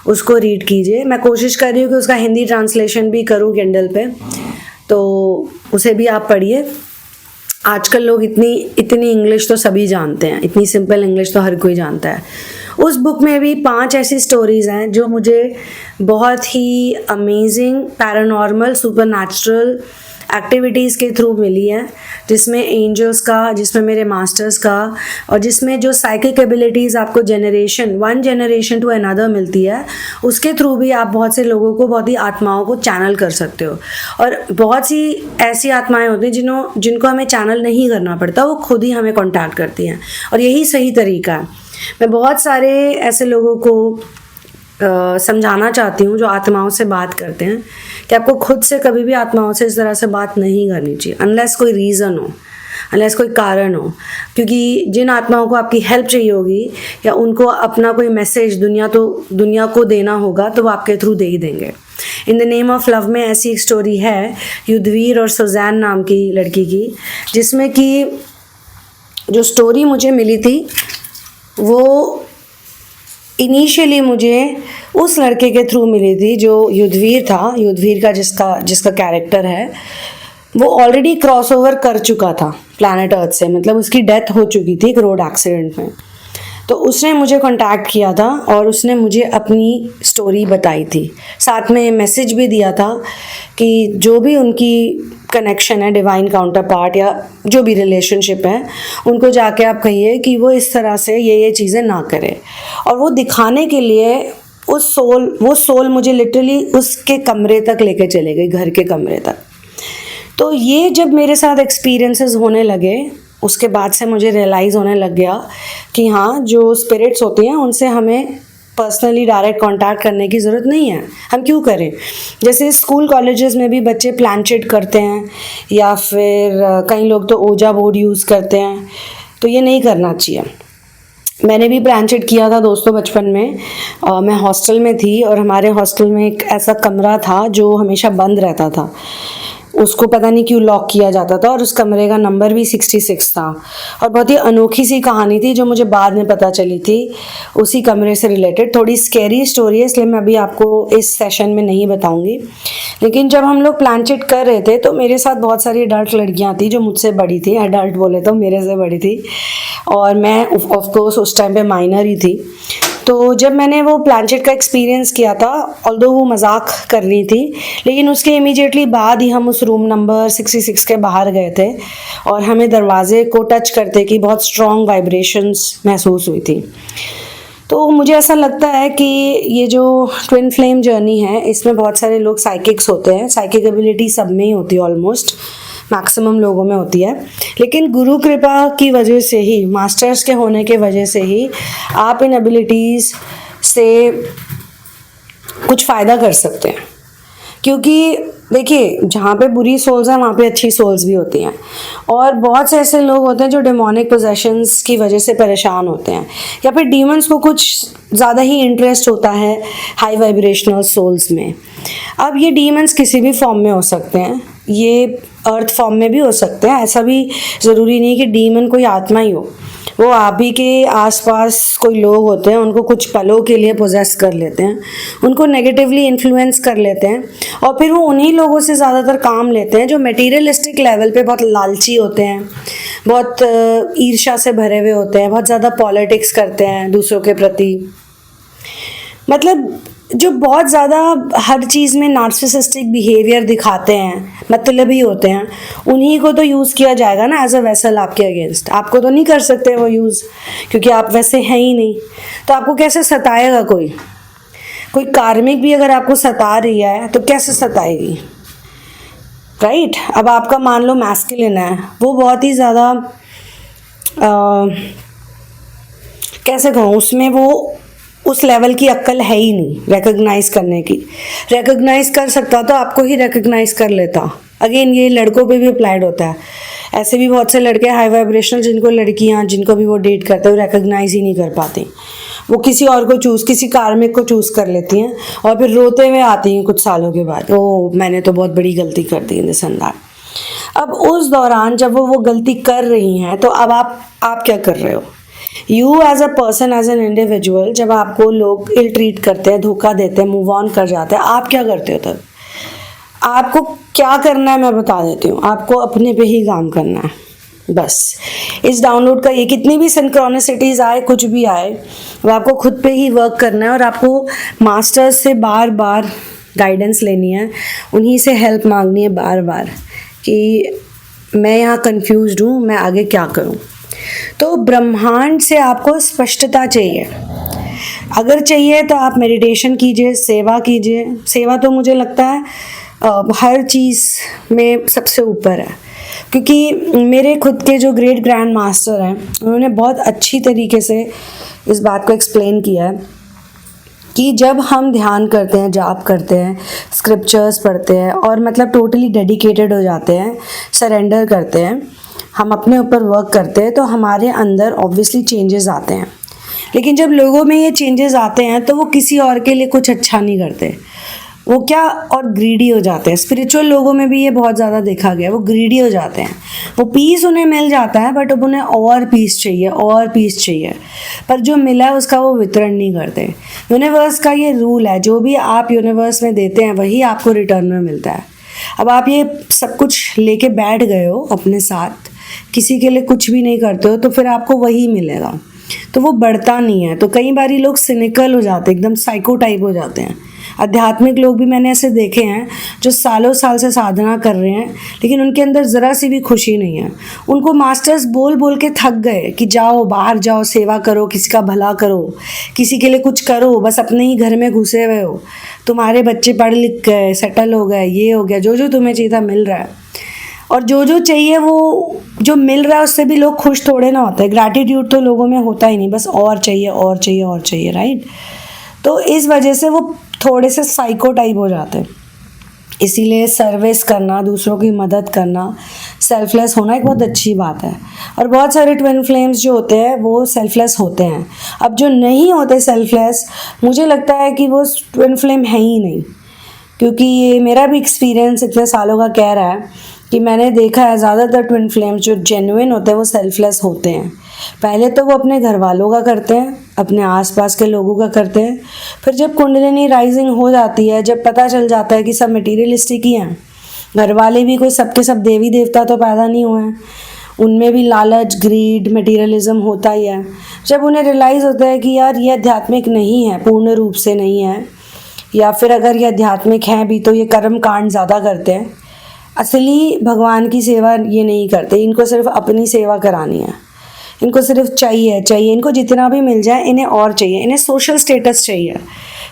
उसको रीड कीजिए। मैं कोशिश कर रही हूँ कि उसका हिंदी ट्रांसलेशन भी करूँ किंडल पे, तो उसे भी आप पढ़िए। आजकल लोग इतनी इंग्लिश तो सभी जानते हैं, इतनी सिंपल इंग्लिश तो हर कोई जानता है। उस बुक में भी 5 ऐसी स्टोरीज़ हैं जो मुझे बहुत ही अमेजिंग, पैरानॉर्मल, सुपरनैचुरल एक्टिविटीज़ के थ्रू मिली है, जिसमें एंजल्स का, जिसमें मेरे मास्टर्स का, और जिसमें जो साइकिक एबिलिटीज़ आपको वन जनरेशन टू अनदर मिलती है, उसके थ्रू भी आप बहुत से लोगों को, बहुत ही आत्माओं को चैनल कर सकते हो। और बहुत सी ऐसी आत्माएं होती हैं जिनको हमें चैनल नहीं करना पड़ता, वो खुद ही हमें कॉन्टैक्ट करती हैं, और यही सही तरीका है। मैं बहुत सारे ऐसे लोगों को समझाना चाहती हूँ जो आत्माओं से बात करते हैं कि आपको खुद से कभी भी आत्माओं से इस तरह से बात नहीं करनी चाहिए, अनलेस कोई रीज़न हो, अनलेस कोई कारण हो। क्योंकि जिन आत्माओं को आपकी हेल्प चाहिए होगी या उनको अपना कोई मैसेज दुनिया को देना होगा, तो वो आपके थ्रू दे ही देंगे। In the name of love में ऐसी एक स्टोरी है युद्धवीर और सुजैन नाम की लड़की की, जिसमें कि जो स्टोरी मुझे मिली थी वो इनिशियली मुझे उस लड़के के थ्रू मिली थी जो युद्धवीर था। युद्धवीर का जिसका कैरेक्टर है, वो ऑलरेडी क्रॉस ओवर कर चुका था प्लैनेट अर्थ से, मतलब उसकी डेथ हो चुकी थी एक रोड एक्सीडेंट में। तो उसने मुझे कांटेक्ट किया था और उसने मुझे अपनी स्टोरी बताई थी, साथ में मैसेज भी दिया था कि जो भी उनकी कनेक्शन है, डिवाइन काउंटर पार्ट या जो भी रिलेशनशिप है, उनको जाके आप कहिए कि वो इस तरह से ये चीज़ें ना करे। और वो दिखाने के लिए वो सोल मुझे लिटरली उसके कमरे तक लेके चले गई, घर के कमरे तक। तो ये जब मेरे साथ एक्सपीरियंसेस होने लगे, उसके बाद से मुझे रियलाइज़ होने लग गया कि हाँ, जो स्पिरिट्स होती हैं उनसे हमें पर्सनली डायरेक्ट कांटेक्ट करने की ज़रूरत नहीं है। हम क्यों करें? जैसे स्कूल कॉलेजेस में भी बच्चे प्लानचेट करते हैं, या फिर कई लोग तो ओजा बोर्ड यूज़ करते हैं, तो ये नहीं करना चाहिए। मैंने भी प्लानचेट किया था दोस्तों बचपन में। मैं हॉस्टल में थी और हमारे हॉस्टल में एक ऐसा कमरा था जो हमेशा बंद रहता था, उसको पता नहीं क्यों लॉक किया जाता था, और उस कमरे का नंबर भी 66 था। और बहुत ही अनोखी सी कहानी थी जो मुझे बाद में पता चली थी उसी कमरे से रिलेटेड। थोड़ी स्कैरी स्टोरी है, इसलिए मैं अभी आपको इस सेशन में नहीं बताऊंगी। लेकिन जब हम लोग प्लानचेट कर रहे थे तो मेरे साथ बहुत सारी अडल्ट लड़कियां थी जो मुझसे बड़ी थी, अडल्ट बोले तो मेरे से बड़ी थी, और मैं ऑफकोर्स उस टाइम पे माइनर ही थी। तो जब मैंने वो प्लानचेट का एक्सपीरियंस किया था, ऑल्दो वो मजाक कर रही थी, लेकिन उसके इमीडिएटली बाद ही हम उस रूम नंबर 66 के बाहर गए थे और हमें दरवाजे को टच करते कि बहुत स्ट्रॉन्ग वाइब्रेशंस महसूस हुई थी। तो मुझे ऐसा लगता है कि ये जो ट्विन फ्लेम जर्नी है, इसमें बहुत सारे लोग साइकिक्स होते हैं। साइकिक एबिलिटी सब में ही होती है, ऑलमोस्ट मैक्सिमम लोगों में होती है। लेकिन गुरु कृपा की वजह से ही, मास्टर्स के होने के वजह से ही आप इन एबिलिटीज़ से कुछ फ़ायदा कर सकते हैं। क्योंकि देखिए, जहाँ पे बुरी सोल्स हैं वहाँ पे अच्छी सोल्स भी होती हैं, और बहुत से ऐसे लोग होते हैं जो डेमोनिक पोजेशंस की वजह से परेशान होते हैं, या फिर डीमंस को कुछ ज़्यादा ही इंटरेस्ट होता है हाई वाइब्रेशनल सोल्स में। अब ये डीमंस किसी भी फॉर्म में हो सकते हैं, ये अर्थ फॉर्म में भी हो सकते हैं। ऐसा भी ज़रूरी नहीं कि डीमन कोई आत्मा ही हो, वो आप ही के आसपास कोई लोग होते हैं, उनको कुछ पलों के लिए पोजेस कर लेते हैं, उनको नेगेटिवली इन्फ्लुएंस कर लेते हैं, और फिर वो उन्हीं लोगों से ज़्यादातर काम लेते हैं जो मटेरियलिस्टिक लेवल पे बहुत लालची होते हैं, बहुत ईर्ष्या से भरे हुए होते हैं, बहुत ज़्यादा पॉलिटिक्स करते हैं दूसरों के प्रति, मतलब जो बहुत ज़्यादा हर चीज़ में नार्सिसिस्टिक बिहेवियर दिखाते हैं, मतलबी होते हैं, उन्हीं को तो यूज़ किया जाएगा ना एज अ वेसल आपके अगेंस्ट। आपको तो नहीं कर सकते वो यूज़, क्योंकि आप वैसे हैं ही नहीं। तो आपको कैसे सताएगा कोई कार्मिक भी अगर आपको सता रही है तो कैसे सताएगी, राइट? अब आपका मान लो मैस्कुलिन है, वो बहुत ही ज़्यादा कैसे कहूँ, उसमें वो उस लेवल की अक्ल है ही नहीं रिकॉग्नाइज करने की। रिकॉग्नाइज कर सकता तो आपको ही रिकॉग्नाइज कर लेता। अगेन ये लड़कों पे भी अप्लाइड होता है। ऐसे भी बहुत से लड़के हाई वाइब्रेशनल जिनको भी वो डेट करते हैं, वो रिकॉग्नाइज ही नहीं कर पाते। वो किसी और को किसी कार्मिक को चूज़ कर लेती हैं और फिर रोते हुए आती हैं कुछ सालों के बाद, ओ मैंने तो बहुत बड़ी गलती कर दी इन दिस एंड दैट। अब उस दौरान जब वो गलती कर रही हैं तो अब आप क्या कर रहे हो? You as a person, as an individual, जब आपको लोग इल ट्रीट करते हैं, धोखा देते हैं, मूव ऑन कर जाते हैं, आप क्या करते हो तब? आपको क्या करना है मैं बता देती हूँ। आपको अपने पे ही काम करना है बस। इस डाउनलोड का ये कितनी भी सिंक्रोनिसिटीज आए, कुछ भी आए, वो आपको खुद पे ही वर्क करना है, और आपको मास्टर्स से बार बार गाइडेंस लेनी है, उन्हीं से हेल्प मांगनी है बार बार कि मैं यहाँ कंफ्यूज्ड हूँ, मैं आगे क्या करूँ। तो ब्रह्मांड से आपको स्पष्टता चाहिए। अगर चाहिए तो आप मेडिटेशन कीजिए, सेवा कीजिए। सेवा तो मुझे लगता है हर चीज़ में सबसे ऊपर है, क्योंकि मेरे खुद के जो ग्रेट ग्रैंड मास्टर हैं उन्होंने बहुत अच्छी तरीके से इस बात को एक्सप्लेन किया है कि जब हम ध्यान करते हैं, जाप करते हैं, स्क्रिप्चर्स पढ़ते हैं और मतलब टोटली डेडिकेटेड हो जाते हैं, सरेंडर करते हैं, हम अपने ऊपर वर्क करते हैं, तो हमारे अंदर ऑब्वियसली चेंजेस आते हैं। लेकिन जब लोगों में ये चेंजेस आते हैं तो वो किसी और के लिए कुछ अच्छा नहीं करते, वो क्या और ग्रीडी हो जाते हैं। स्पिरिचुअल लोगों में भी ये बहुत ज़्यादा देखा गया, वो ग्रीडी हो जाते हैं। वो पीस उन्हें मिल जाता है बट अब उन्हें और पीस चाहिए, और पीस चाहिए, पर जो मिला है उसका वो वितरण नहीं करते। यूनिवर्स का ये रूल है, जो भी आप यूनिवर्स में देते हैं वही आपको रिटर्न में मिलता है। अब आप ये सब कुछ लेके बैठ गए हो अपने साथ, किसी के लिए कुछ भी नहीं करते हो, तो फिर आपको वही मिलेगा, तो वो बढ़ता नहीं है। तो कई बार लोग सिनिकल हो जाते हैं, एकदम साइको टाइप हो जाते हैं। आध्यात्मिक लोग भी मैंने ऐसे देखे हैं जो सालों साल से साधना कर रहे हैं लेकिन उनके अंदर ज़रा सी भी खुशी नहीं है। उनको मास्टर्स बोल बोल के थक गए कि जाओ बाहर जाओ, सेवा करो, किसी का भला करो, किसी के लिए कुछ करो, बस अपने ही घर में घुसे हुए हो। तुम्हारे बच्चे पढ़ लिख गए, सेटल हो गए, ये हो गया, जो जो तुम्हें चाहिए था मिल रहा है, और जो जो चाहिए वो जो मिल रहा है उससे भी लोग खुश थोड़े ना होते हैं। ग्रैटिट्यूड तो लोगों में होता ही नहीं, बस और चाहिए और चाहिए और चाहिए, राइट। तो इस वजह से वो थोड़े से साइको टाइप हो जाते हैं। इसीलिए सर्विस करना, दूसरों की मदद करना, सेल्फलेस होना एक बहुत अच्छी बात है। और बहुत सारे ट्विन फ्लेम्स जो होते हैं वो सेल्फलेस होते हैं। अब जो नहीं होते सेल्फलेस, मुझे लगता है कि वो ट्विन फ्लेम है ही नहीं, क्योंकि ये मेरा भी एक्सपीरियंस इतने सालों का कह रहा है कि मैंने देखा है ज़्यादातर ट्विन फ्लेम्स जो जेन्युइन होते हैं वो सेल्फलेस होते हैं। पहले तो वो अपने घर वालों का करते हैं, अपने आसपास के लोगों का करते हैं, फिर जब कुंडलिनी राइजिंग हो जाती है, जब पता चल जाता है कि सब मटीरियलिस्टिक ही हैं, घर वाले भी कोई सबके सब देवी देवता तो पैदा नहीं हुए हैं, उनमें भी लालच, ग्रीड, मटीरियलिज्म होता ही है। जब उन्हें रियलाइज़ होता है कि यार ये आध्यात्मिक नहीं है, पूर्ण रूप से नहीं है, या फिर अगर ये आध्यात्मिक हैं भी तो ये कर्म कांड ज़्यादा करते हैं, असली भगवान की सेवा ये नहीं करते, इनको सिर्फ अपनी सेवा करानी है, इनको सिर्फ चाहिए, इनको जितना भी मिल जाए इन्हें और चाहिए, इन्हें सोशल स्टेटस चाहिए,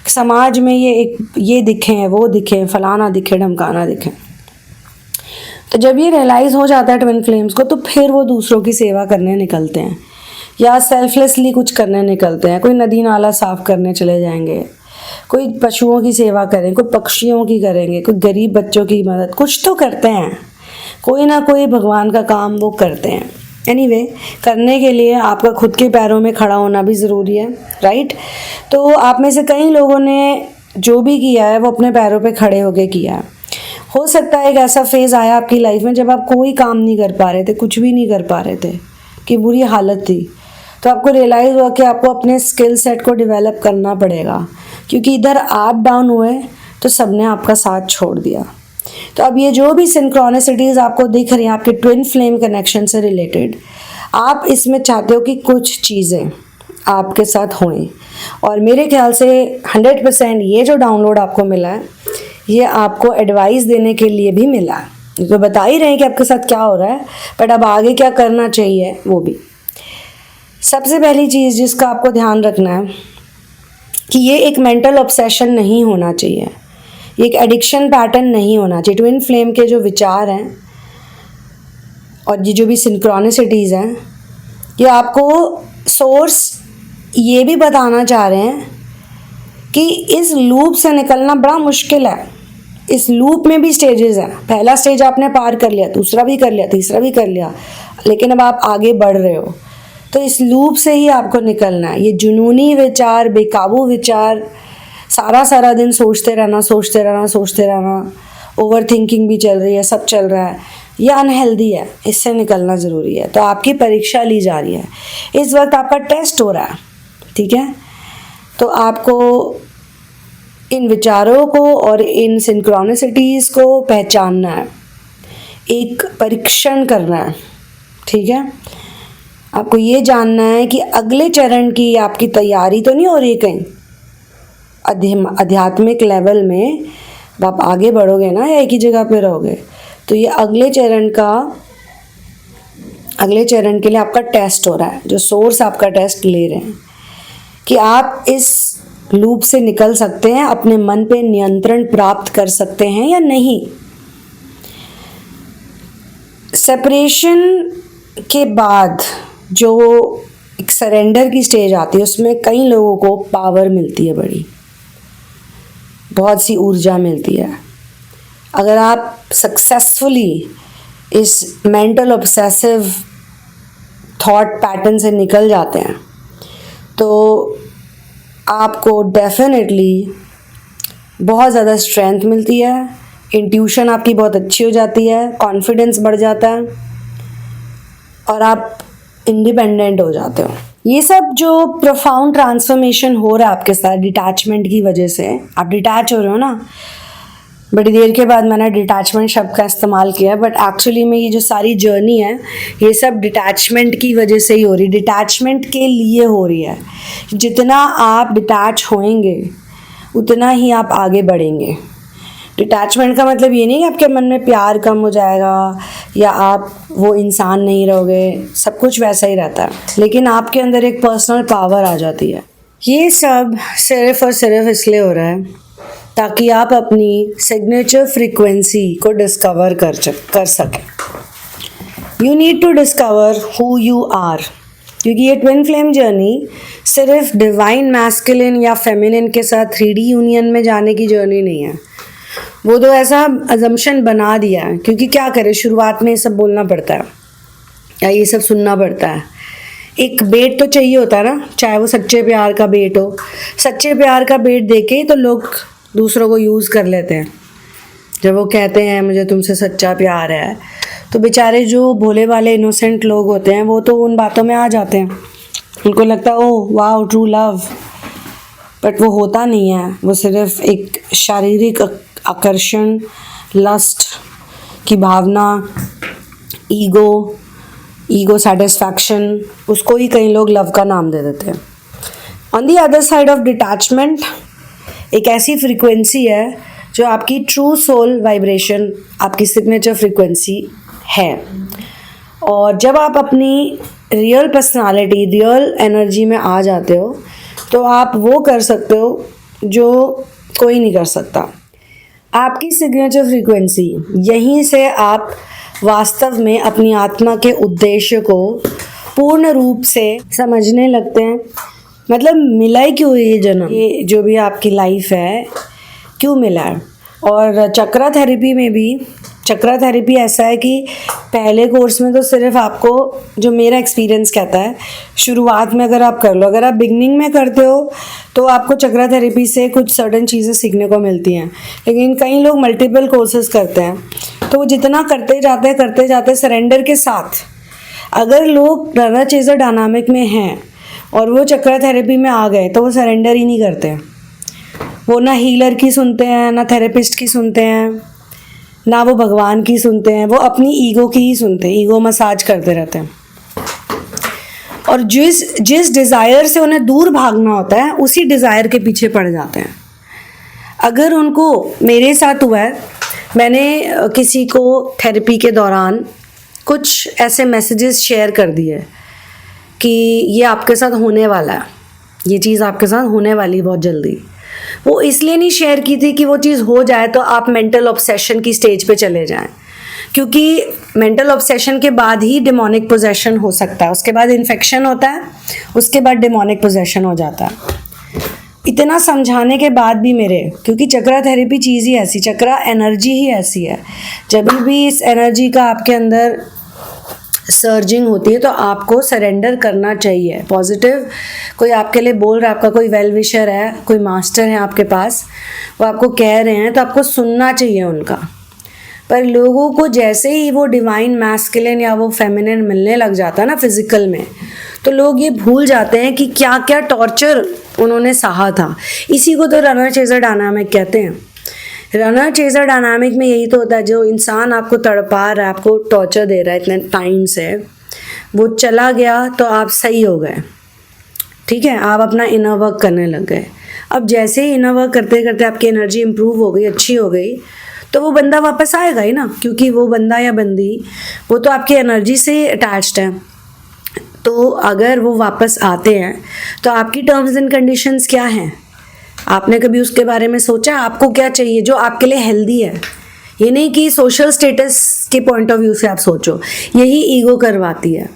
समाज में ये दिखें, वो दिखें, फलाना दिखे, ढमकाना दिखे। तो जब ये रियलाइज़ हो जाता है ट्विन फ्लेम्स को, तो फिर वो दूसरों की सेवा करने निकलते हैं या सेल्फलेसली कुछ करने निकलते हैं। कोई नदी नाला साफ़ करने चले जाएंगे, कोई पशुओं की सेवा करें, कोई पक्षियों की करेंगे, कोई गरीब बच्चों की मदद, कुछ तो करते हैं, कोई ना कोई भगवान का काम वो करते हैं। एनीवे, करने के लिए आपका खुद के पैरों में खड़ा होना भी ज़रूरी है, राइट। तो आप में से कई लोगों ने जो भी किया है वो अपने पैरों पे खड़े होके किया है। हो सकता है एक ऐसा फेज़ आया आपकी लाइफ में जब आप कोई काम नहीं कर पा रहे थे, कुछ भी नहीं कर पा रहे थे, कि बुरी हालत थी, तो आपको रियलाइज़ हुआ कि आपको अपने स्किल सेट को डेवलप करना पड़ेगा, क्योंकि इधर आप डाउन हुए तो सबने आपका साथ छोड़ दिया। तो अब ये जो भी सिंक्रोनिसिटीज़ आपको दिख रही हैं आपके ट्विन फ्लेम कनेक्शन से रिलेटेड, आप इसमें चाहते हो कि कुछ चीज़ें आपके साथ होएं, और मेरे ख्याल से 100% ये जो डाउनलोड आपको मिला है ये आपको एडवाइस देने के लिए भी मिला है। तो बता ही रहे हैं कि आपके साथ क्या हो रहा है, बट अब आगे क्या करना चाहिए वो भी। सबसे पहली चीज़ जिसका आपको ध्यान रखना है कि ये एक मेंटल ऑब्सेशन नहीं होना चाहिए, ये एक एडिक्शन पैटर्न नहीं होना चाहिए। ट्विन फ्लेम के जो विचार हैं और ये जो भी सिंक्रोनिसिटीज़ हैं, ये आपको सोर्स ये भी बताना चाह रहे हैं कि इस लूप से निकलना बड़ा मुश्किल है। इस लूप में भी स्टेजेस हैं, पहला स्टेज आपने पार कर लिया, दूसरा भी कर लिया, तीसरा भी कर लिया, लेकिन अब आप आगे बढ़ रहे हो। तो इस लूप से ही आपको निकलना है। ये जुनूनी विचार, बेकाबू विचार, सारा दिन सोचते रहना, ओवर थिंकिंग भी चल रही है, सब चल रहा है, ये अनहेल्दी है, इससे निकलना ज़रूरी है। तो आपकी परीक्षा ली जा रही है, इस वक्त आपका टेस्ट हो रहा है, ठीक है। तो आपको इन विचारों को और इन सिंक्रोनिसिटीज़ को पहचानना है, एक परीक्षण करना है, ठीक है। आपको ये जानना है कि अगले चरण की आपकी तैयारी तो नहीं हो रही कहीं आध्यात्मिक लेवल में। आप आगे बढ़ोगे ना या एक ही जगह पे रहोगे, तो तो ये अगले चरण के लिए आपका टेस्ट हो रहा है, जो सोर्स आपका टेस्ट ले रहे हैं कि आप इस लूप से निकल सकते हैं, अपने मन पे नियंत्रण प्राप्त कर सकते हैं या नहीं। सेपरेशन के बाद जो एक सरेंडर की स्टेज आती है, उसमें कई लोगों को पावर मिलती है, बड़ी बहुत सी ऊर्जा मिलती है। अगर आप सक्सेसफुली इस मेंटल ऑब्सेसिव थॉट पैटर्न से निकल जाते हैं तो आपको डेफिनेटली बहुत ज़्यादा स्ट्रेंथ मिलती है, इंट्यूशन आपकी बहुत अच्छी हो जाती है, कॉन्फिडेंस बढ़ जाता है और आप इंडिपेंडेंट हो जाते हो। ये सब जो प्रोफाउंड ट्रांसफॉर्मेशन हो रहा है आपके साथ डिटैचमेंट की वजह से, आप डिटैच हो रहे हो ना, बड़ी देर के बाद मैंने डिटैचमेंट शब्द का इस्तेमाल किया, बट एक्चुअली में ये जो सारी जर्नी है ये सब डिटैचमेंट की वजह से ही हो रही है, डिटैचमेंट के लिए हो रही है। जितना आप डिटैच होएंगे उतना ही आप आगे बढ़ेंगे। डिटैचमेंट का मतलब ये नहीं कि आपके मन में प्यार कम हो जाएगा या आप वो इंसान नहीं रहोगे, सब कुछ वैसा ही रहता है, लेकिन आपके अंदर एक पर्सनल पावर आ जाती है। ये सब सिर्फ और सिर्फ इसलिए हो रहा है ताकि आप अपनी सिग्नेचर फ्रीक्वेंसी को डिस्कवर कर सकें। You need to discover who you are, क्योंकि ये ट्विन फ्लेम जर्नी सिर्फ डिवाइन मैस्कुलिन या फेमिनिन के साथ 3D यूनियन में जाने की जर्नी नहीं है। वो तो ऐसा अजम्पशन बना दिया है, क्योंकि क्या करें, शुरुआत में ये सब बोलना पड़ता है या ये सब सुनना पड़ता है। एक बेट तो चाहिए होता है ना, चाहे वो सच्चे प्यार का बेट हो। सच्चे प्यार का बेट देके ही तो लोग दूसरों को यूज़ कर लेते हैं। जब वो कहते हैं मुझे तुमसे सच्चा प्यार है, तो बेचारे जो भोले वाले इनोसेंट लोग होते हैं वो तो उन बातों में आ जाते हैं, उनको लगता है ओह वाह ट्रू लव, बट वो होता नहीं है। वो सिर्फ एक शारीरिक आकर्षण, लस्ट की भावना, ईगो सेटिस्फैक्शन, उसको ही कई लोग लव का नाम दे देते हैं। On the other side of detachment एक ऐसी फ्रीक्वेंसी है जो आपकी ट्रू सोल वाइब्रेशन, आपकी सिग्नेचर फ्रीक्वेंसी है। और जब आप अपनी रियल पर्सनालिटी, रियल एनर्जी में आ जाते हो तो आप वो कर सकते हो जो कोई नहीं कर सकता। आपकी सिग्नेचर फ्रीक्वेंसी, यहीं से आप वास्तव में अपनी आत्मा के उद्देश्य को पूर्ण रूप से समझने लगते हैं। मतलब मिला ही क्यों ये जन्म, ये जो भी आपकी लाइफ है क्यों मिला है। और चक्रा थेरेपी में भी, चक्रा थेरेपी ऐसा है कि पहले कोर्स में तो सिर्फ आपको, जो मेरा एक्सपीरियंस कहता है, शुरुआत में अगर आप कर लो, अगर आप बिगनिंग में करते हो तो आपको चक्रा थेरेपी से कुछ सर्टन चीज़ें सीखने को मिलती हैं। लेकिन कई लोग मल्टीपल कोर्सेज करते हैं तो वो जितना करते जाते सरेंडर के साथ, अगर लोग रनर चेजर डायनामिक में हैं और वो चक्रा थेरेपी में आ गए तो वो सरेंडर ही नहीं करते। वो ना हीलर की सुनते हैं, ना थेरेपिस्ट की सुनते हैं, ना वो भगवान की सुनते हैं, वो अपनी ईगो की ही सुनते हैं, ईगो मसाज करते रहते हैं। और जिस डिज़ायर से उन्हें दूर भागना होता है उसी डिज़ायर के पीछे पड़ जाते हैं। अगर उनको, मेरे साथ हुआ है, मैंने किसी को थेरेपी के दौरान कुछ ऐसे मैसेजेस शेयर कर दिए कि ये आपके साथ होने वाला है, ये चीज़ आपके साथ होने वाली बहुत जल्दी। वो इसलिए नहीं शेयर की थी कि वो चीज़ हो जाए तो आप मेंटल ऑब्सेशन की स्टेज पे चले जाएं, क्योंकि मेंटल ऑब्सेशन के बाद ही डिमोनिक पोजेशन हो सकता है, उसके बाद इन्फेक्शन होता है, उसके बाद डिमोनिक पोजेशन हो जाता है। इतना समझाने के बाद भी मेरे, क्योंकि चक्रा थेरेपी चीज़ ही ऐसी, चक्रा एनर्जी ही ऐसी है, जब भी इस एनर्जी का आपके अंदर सर्जिंग होती है तो आपको सरेंडर करना चाहिए। पॉजिटिव कोई आपके लिए बोल रहा है, आपका कोई वेल विशर है, कोई मास्टर है आपके पास, वो आपको कह रहे हैं तो आपको सुनना चाहिए उनका। पर लोगों को जैसे ही वो डिवाइन मैस्कुलिन या वो फेमिनिन मिलने लग जाता है ना फिजिकल में, तो लोग ये भूल जाते हैं कि क्या क्या टॉर्चर उन्होंने सहा था। इसी को तो रनर चेजर डायनामिक कहते हैं। रनर चेजर डायनामिक में यही तो होता है, जो इंसान आपको तड़पा रहा है, आपको टॉर्चर दे रहा है इतने टाइम से, वो चला गया तो आप सही हो गए, ठीक है, आप अपना इनर वर्क करने लग गए। अब जैसे ही इनर वर्क करते करते आपकी एनर्जी इंप्रूव हो गई, अच्छी हो गई, तो वो बंदा वापस आएगा ही ना, क्योंकि वो बंदा या बंदी वो तो आपकी एनर्जी से अटैच्ड है। तो अगर वो वापस आते हैं तो आपकी टर्म्स एंड कंडीशंस क्या हैं? आपने कभी उसके बारे में सोचा? आपको क्या चाहिए जो आपके लिए हेल्दी है? ये नहीं कि सोशल स्टेटस के पॉइंट ऑफ व्यू से आप सोचो, यही ईगो करवाती है।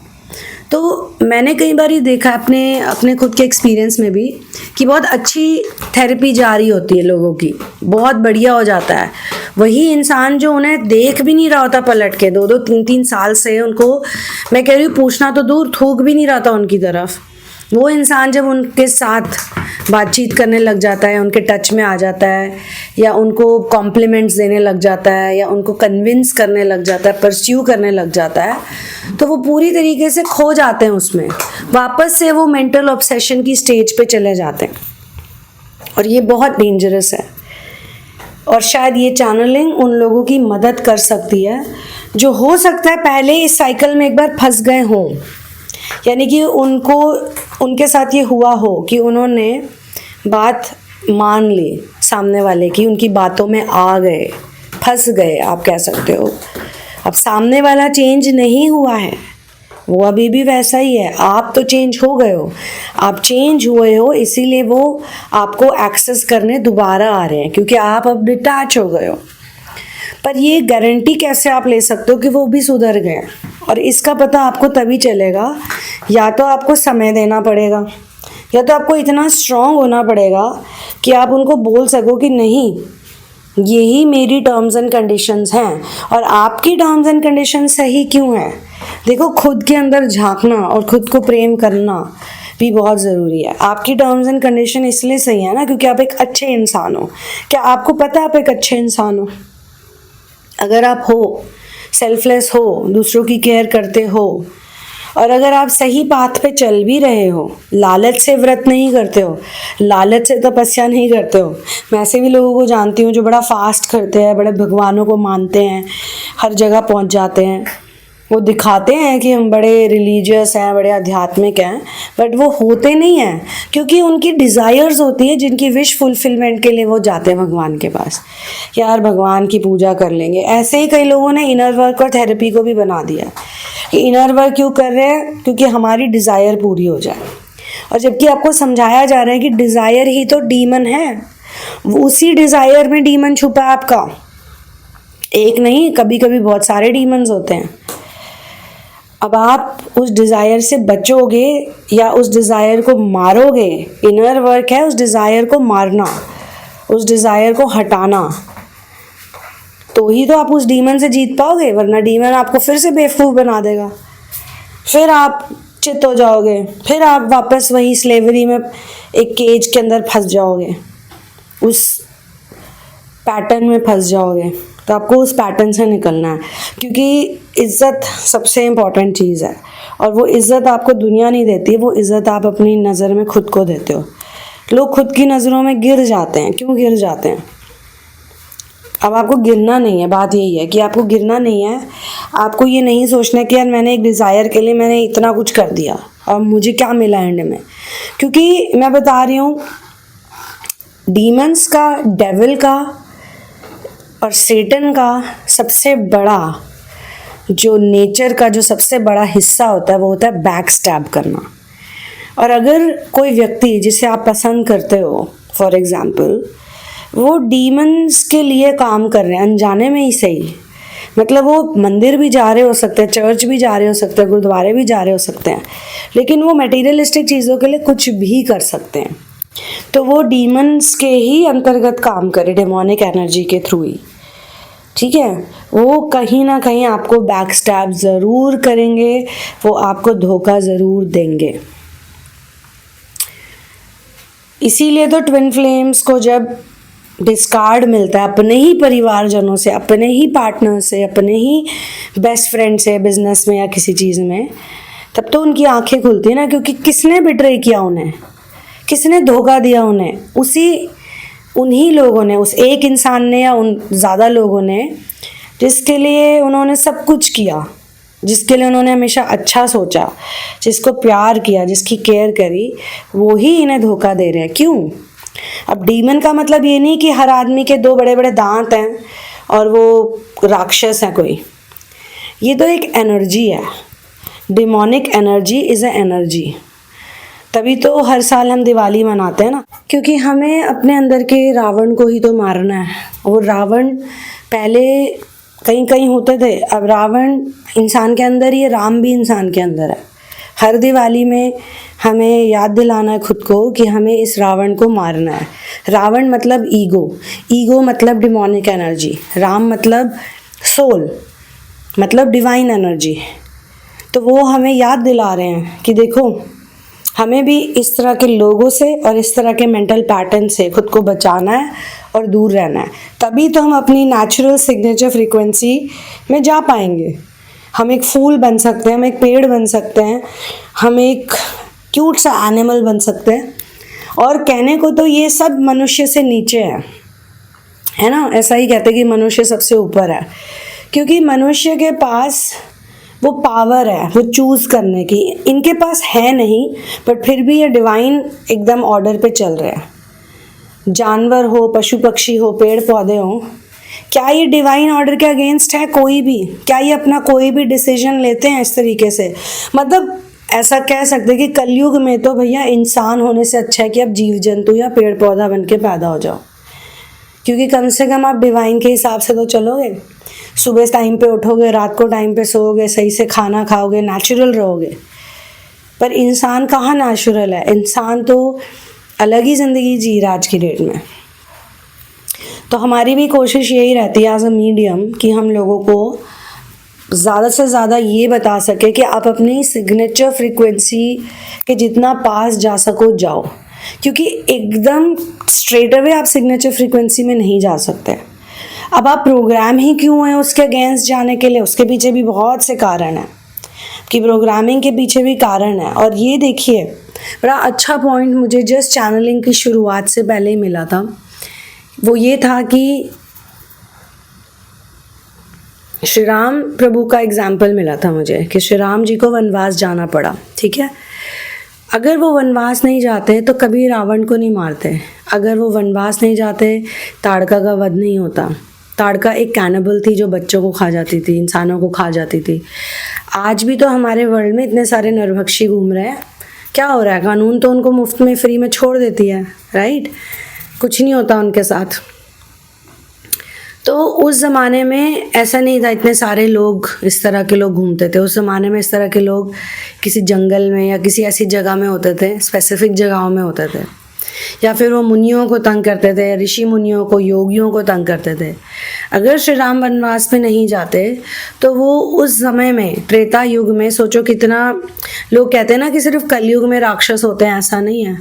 तो मैंने कई बार ही देखा अपने खुद के एक्सपीरियंस में भी कि बहुत अच्छी थेरेपी जारी होती है लोगों की, बहुत बढ़िया हो जाता है। वही इंसान जो उन्हें देख भी नहीं रहा होता पलट के 2-2 3-3 साल से, उनको मैं कह रही हूँ पूछना तो दूर, थूक भी नहीं रहा था उनकी तरफ, वो इंसान जब उनके साथ बातचीत करने लग जाता है, उनके टच में आ जाता है, या उनको कॉम्प्लीमेंट्स देने लग जाता है, या उनको कन्विंस करने लग जाता है, परस्यू करने लग जाता है, तो वो पूरी तरीके से खो जाते हैं उसमें, वापस से वो मेंटल ऑब्सेशन की स्टेज पे चले जाते हैं। और ये बहुत डेंजरस है। और शायद ये चैनलिंग उन लोगों की मदद कर सकती है जो हो सकता है पहले इस साइकिल में एक बार फंस गए हों, यानी कि उनके साथ ये हुआ हो कि उन्होंने बात मान ली सामने वाले की, उनकी बातों में आ गए, फंस गए आप कह सकते हो। अब सामने वाला चेंज नहीं हुआ है, वो अभी भी वैसा ही है, आप तो चेंज हो गए हो, आप चेंज हुए हो, इसीलिए वो आपको एक्सेस करने दोबारा आ रहे हैं, क्योंकि आप अब डिटैच हो गए हो। पर ये गारंटी कैसे आप ले सकते हो कि वो भी सुधर गए? और इसका पता आपको तभी चलेगा, या तो आपको समय देना पड़ेगा, या तो आपको इतना स्ट्रांग होना पड़ेगा कि आप उनको बोल सको कि नहीं, यही मेरी टर्म्स एंड कंडीशंस हैं। और आपकी टर्म्स एंड कंडीशंस सही क्यों हैं? देखो, खुद के अंदर झांकना और खुद को प्रेम करना भी बहुत ज़रूरी है। आपकी टर्म्स एंड कंडीशन इसलिए सही है ना क्योंकि आप एक अच्छे इंसान हो। क्या आपको पता है आप एक अच्छे इंसान हो? अगर आप हो, सेल्फलेस हो, दूसरों की केयर करते हो, और अगर आप सही पाथ पे चल भी रहे हो, लालच से व्रत नहीं करते हो, लालच से तपस्या नहीं करते हो। मैं ऐसे भी लोगों को जानती हूँ जो बड़ा फास्ट करते हैं, बड़े भगवानों को मानते हैं, हर जगह पहुँच जाते हैं, वो दिखाते हैं कि हम बड़े रिलीजियस हैं, बड़े आध्यात्मिक हैं, बट वो होते नहीं हैं, क्योंकि उनकी डिज़ायर्स होती है जिनकी विश फुलफिलमेंट के लिए वो जाते हैं भगवान के पास। यार भगवान की पूजा कर लेंगे। ऐसे ही कई लोगों ने इनर वर्क और थेरेपी को भी बना दिया कि इनर वर्क क्यों कर रहे हैं? क्योंकि हमारी डिज़ायर पूरी हो जाए। और जबकि आपको समझाया जा रहा है कि डिज़ायर ही तो डीमन है, उसी डिज़ायर में डीमन छुपा है आपका। एक नहीं, कभी कभी बहुत सारे डीमंस होते हैं। अब आप उस डिज़ायर से बचोगे या उस डिज़ायर को मारोगे? इनर वर्क है उस डिज़ायर को मारना, उस डिज़ायर को हटाना, तो ही तो आप उस डीमन से जीत पाओगे, वरना डीमन आपको फिर से बेवकूफ़ बना देगा, फिर आप चित हो जाओगे, फिर आप वापस वही स्लेवरी में एक केज के अंदर फंस जाओगे, उस पैटर्न में फंस जाओगे। तो आपको उस पैटर्न से निकलना है, क्योंकि इज़्ज़त सबसे इम्पॉर्टेंट चीज़ है, और वो इज़्ज़त आपको दुनिया नहीं देती, वो इज़्ज़त आप अपनी नज़र में खुद को देते हो। लोग खुद की नज़रों में गिर जाते हैं। क्यों गिर जाते हैं? अब आपको गिरना नहीं है, बात यही है कि आपको गिरना नहीं है। आपको ये नहीं सोचना कि यार मैंने एक डिज़ायर के लिए मैंने इतना कुछ कर दिया और मुझे क्या मिला एंड में। क्योंकि मैं बता रही हूँ, डीमंस का, डेविल का और सेटन का सबसे बड़ा जो नेचर का जो सबसे बड़ा हिस्सा होता है वो होता है बैक स्टैब करना। और अगर कोई व्यक्ति जिसे आप पसंद करते हो, फॉर एग्ज़ाम्पल, वो डीमंस के लिए काम कर रहे हैं अनजाने में ही सही, मतलब वो मंदिर भी जा रहे हो सकते हैं, चर्च भी जा रहे हो सकते हैं, गुरुद्वारे भी जा रहे हो सकते हैं, लेकिन वो मटेरियलिस्टिक चीज़ों के लिए कुछ भी कर सकते हैं, तो वो डीमंस के ही अंतर्गत काम करे, डेमोनिक एनर्जी के थ्रू ही। ठीक है, वो कहीं ना कहीं आपको बैक स्टैब ज़रूर करेंगे, वो आपको धोखा ज़रूर देंगे। इसीलिए तो ट्विन फ्लेम्स को जब डिस्कार्ड मिलता है अपने ही परिवारजनों से, अपने ही पार्टनर से, अपने ही बेस्ट फ्रेंड से, बिजनेस में या किसी चीज़ में, तब तो उनकी आंखें खुलती है ना, क्योंकि किसने बिट्रे किया उन्हें, किसने धोखा दिया उन्हें? उन्हीं लोगों ने, उस एक इंसान ने या उन ज़्यादा लोगों ने जिसके लिए उन्होंने सब कुछ किया, जिसके लिए उन्होंने हमेशा अच्छा सोचा, जिसको प्यार किया, जिसकी केयर करी, वो ही इन्हें धोखा दे रहे हैं। क्यों? अब डीमन का मतलब ये नहीं कि हर आदमी के 2 बड़े बड़े दांत हैं और वो राक्षस है कोई। ये तो एक एनर्जी है, demonic energy is a energy. तभी तो हर साल हम दिवाली मनाते हैं ना, क्योंकि हमें अपने अंदर के रावण को ही तो मारना है। वो रावण पहले कहीं कहीं होते थे, अब रावण इंसान के अंदर ही है, राम भी इंसान के अंदर है। हर दिवाली में हमें याद दिलाना है खुद को कि हमें इस रावण को मारना है। रावण मतलब ईगो, ईगो मतलब डिमोनिक एनर्जी, राम मतलब सोल, मतलब डिवाइन एनर्जी। तो वो हमें याद दिला रहे हैं कि देखो, हमें भी इस तरह के लोगों से और इस तरह के मेंटल पैटर्न से खुद को बचाना है और दूर रहना है। तभी तो हम अपनी नेचुरल सिग्नेचर फ्रीक्वेंसी में जा पाएंगे। हम एक फूल बन सकते हैं, हम एक पेड़ बन सकते हैं, हम एक क्यूट सा एनिमल बन सकते हैं। और कहने को तो ये सब मनुष्य से नीचे है ना, ऐसा ही कहते हैं कि मनुष्य सबसे ऊपर है, क्योंकि मनुष्य के पास वो पावर है वो चूज़ करने की, इनके पास है नहीं, बट फिर भी ये डिवाइन एकदम ऑर्डर पे चल रहे हैं। जानवर हो, पशु पक्षी हो, पेड़ पौधे हो, क्या ये डिवाइन ऑर्डर के अगेंस्ट है कोई भी? क्या ये अपना कोई भी डिसीजन लेते हैं इस तरीके से? मतलब ऐसा कह सकते हैं कि कलयुग में तो भैया इंसान होने से अच्छा है कि अब जीव जंतु या पेड़ पौधा बन के पैदा हो जाओ, क्योंकि कम से कम आप डिवाइन के हिसाब से तो चलोगे। सुबह टाइम पे उठोगे, रात को टाइम पे सोओगे, सही से खाना खाओगे, नेचुरल रहोगे। पर इंसान कहाँ नेचुरल है? इंसान तो अलग ही ज़िंदगी जी रहा आज की डेट में। तो हमारी भी कोशिश यही रहती है एज अ मीडियम कि हम लोगों को ज़्यादा से ज़्यादा ये बता सके कि आप अपनी सिग्नेचर फ्रीक्वेंसी के जितना पास जा सको जाओ, क्योंकि एकदम स्ट्रेट अवे आप सिग्नेचर फ्रीक्वेंसी में नहीं जा सकते। अब आप प्रोग्राम ही क्यों हैं उसके अगेंस्ट जाने के लिए? उसके पीछे भी बहुत से कारण हैं, कि प्रोग्रामिंग के पीछे भी कारण है। और ये देखिए, बड़ा अच्छा पॉइंट मुझे जस्ट चैनलिंग की शुरुआत से पहले ही मिला था। वो ये था कि श्री राम प्रभु का एग्जाम्पल मिला था मुझे, कि श्री राम जी को वनवास जाना पड़ा, ठीक है। अगर वो वनवास नहीं जाते तो कभी रावण को नहीं मारते। अगर वो वनवास नहीं जाते, ताड़का का वध नहीं होता। ताड़का एक कैनिबल थी जो बच्चों को खा जाती थी, इंसानों को खा जाती थी। आज भी तो हमारे वर्ल्ड में इतने सारे नरभक्षी घूम रहे हैं। क्या हो रहा है? कानून तो उनको मुफ्त में फ्री में छोड़ देती है, राइट? कुछ नहीं होता उनके साथ। तो उस ज़माने में ऐसा नहीं था, इतने सारे लोग इस तरह के लोग घूमते थे। उस ज़माने में इस तरह के लोग किसी जंगल में या किसी ऐसी जगह में होते थे, स्पेसिफिक जगहों में होते थे, या फिर वो मुनियों को तंग करते थे, ऋषि मुनियों को, योगियों को तंग करते थे। अगर श्री राम वनवास में नहीं जाते तो वो उस समय में, त्रेता युग में, सोचो कितना, लोग कहते हैं ना कि सिर्फ कलयुग में राक्षस होते हैं, ऐसा नहीं है।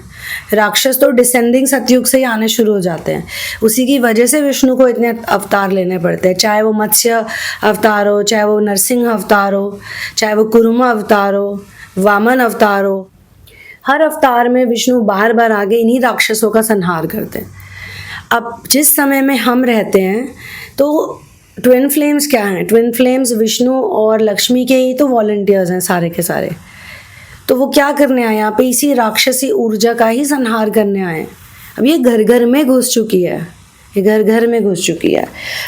राक्षस तो डिसेंडिंग सतयुग से ही आने शुरू हो जाते हैं। उसी की वजह से विष्णु को इतने अवतार लेने पड़ते हैं, चाहे वो मत्स्य अवतार हो, चाहे वो नरसिंह अवतार हो, चाहे वो कुर्मा अवतार हो, वामन अवतार हो। हर अवतार में विष्णु बार बार आगे इन्हीं राक्षसों का संहार करते हैं। अब जिस समय में हम रहते हैं तो ट्विन फ्लेम्स क्या हैं? ट्विन फ्लेम्स विष्णु और लक्ष्मी के ही तो वॉलंटियर्स हैं सारे के सारे। तो वो क्या करने आए यहाँ पे? इसी राक्षसी ऊर्जा का ही संहार करने आए। अब ये घर घर में घुस चुकी है, ये घर घर में घुस चुकी है।